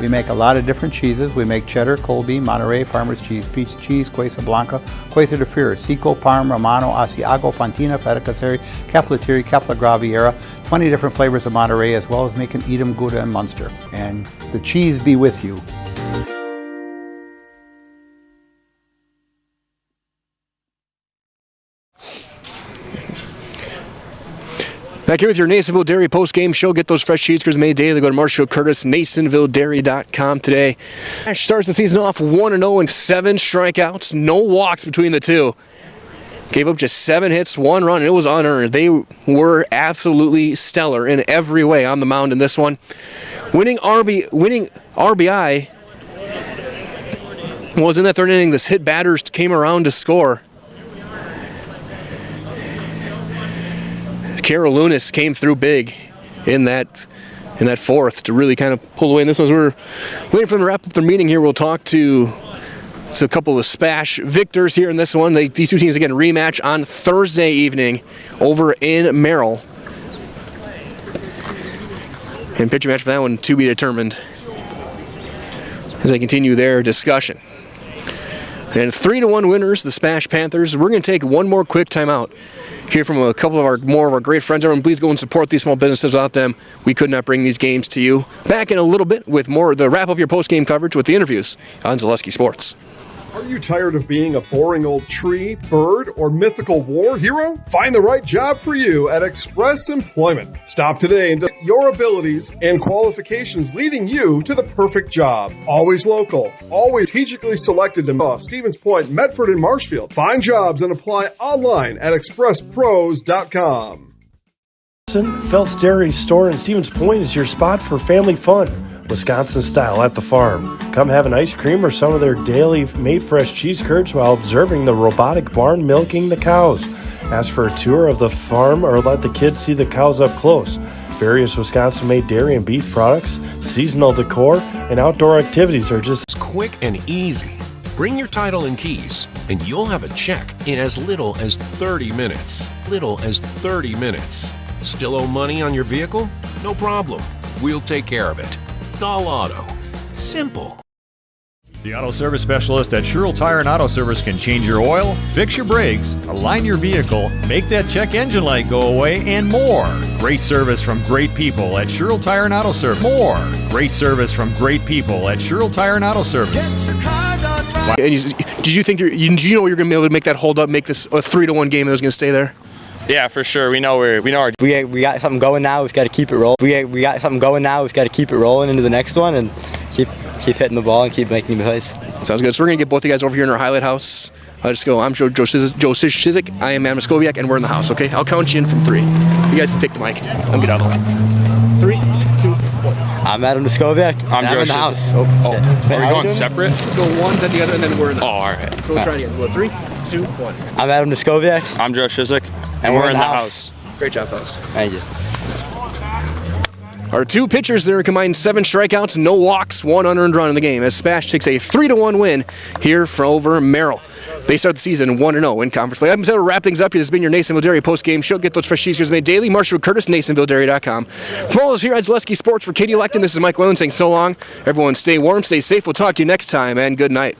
We make a lot of different cheeses. We make cheddar, Colby, Monterey, Farmer's Cheese, Peach Cheese, Quesa Blanca, Quesa de Fury, Seco, Parm, Romano, Asiago, Fontina, Feta Caseri, Caflatiri, Cafla Graviera, 20 different flavors of Monterey, as well as making Edam, Gouda, and Munster. And the cheese be with you. Back here with your Nasonville Dairy post-game show. Get those fresh cheese curds made daily. Go to Marshfield Curtis, NasonvilleDairy.com today. SPASH starts the season off 1-0 and 7 strikeouts. No walks between the two. Gave up just 7 hits, 1 run, and it was unearned. They were absolutely stellar in every way on the mound in this one. Winning RBI was in that third inning. This hit batters came around to score. Carol Lunas came through big in that fourth to really kind of pull away. And this was, we're waiting for them to wrap up their meeting here. We'll talk to a couple of SPASH victors here in this one. These two teams again rematch on Thursday evening over in Merrill. And pitcher match for that one to be determined as they continue their discussion. And 3-1 winners, the SPASH Panthers. We're going to take one more quick timeout. Hear from a couple of our great friends. Everyone, please go and support these small businesses. Without them, we could not bring these games to you. Back in a little bit with more to wrap up your post-game coverage with the interviews on Zaleski Sports. Are you tired of being a boring old tree, bird, or mythical war hero? Find the right job for you at Express Employment. Stop today and develop your abilities and qualifications leading you to the perfect job. Always local, always strategically selected to Stevens Point, Medford, and Marshfield. Find jobs and apply online at expresspros.com. Phelps Dairy Store in Stevens Point is your spot for family fun. Wisconsin style at the farm. Come have an ice cream or some of their daily made fresh cheese curds while observing the robotic barn milking the cows. Ask for a tour of the farm or let the kids see the cows up close. Various Wisconsin made dairy and beef products, seasonal decor, and outdoor activities are just quick and easy. Bring your title and keys, and you'll have a check in as little as 30 minutes. Still owe money on your vehicle? No problem. We'll take care of it. Doll Auto. Simple. The auto service specialist at Sherrill Tire and Auto Service can change your oil, fix your brakes, align your vehicle, make that check engine light go away, and more. Great service from great people at Sherrill Tire and Auto Service. Get your car done right. And did you think you're going to be able to make that hold up, make this a 3-1 game that was going to stay there? Yeah, for sure. We know we got something going now. We've got to keep it rolling. We got something going now. We've got to keep it rolling into the next one and keep hitting the ball and keep making plays. Sounds good. So we're going to get both of you guys over here in our highlight house. Just go. I'm Joe Shizik. I am Adam Skoviak, and we're in the house. Okay, I'll count you in from 3. You guys can take the mic. Let me get out of the way. 3, 2, 1. I'm Adam Skoviak. I'm Joe in the house. Oh. Are we going separate? Go one, then the other, and then we're in the house. Oh, all right. So we'll try it again. Go 3, 2, 1. I'm Adam Skoviak. I'm Joe Shizik. And we're in the house. Great job, fellas. Thank you. Our 2 pitchers there combined 7 strikeouts, no walks, 1 unearned run in the game as SPASH takes a 3-1 win here over Merrill. They start the season 1-0 in conference play. I'm going to wrap things up here. This has been your Nasonville Dairy post-game show. Get those fresh cheeseburgers made daily. Marshall Curtis, NasonvilleDairy.com. Follow us here at Zaleski Sports. For Katie Lecton, this is Mike Lone saying so long. Everyone stay warm, stay safe. We'll talk to you next time, and good night.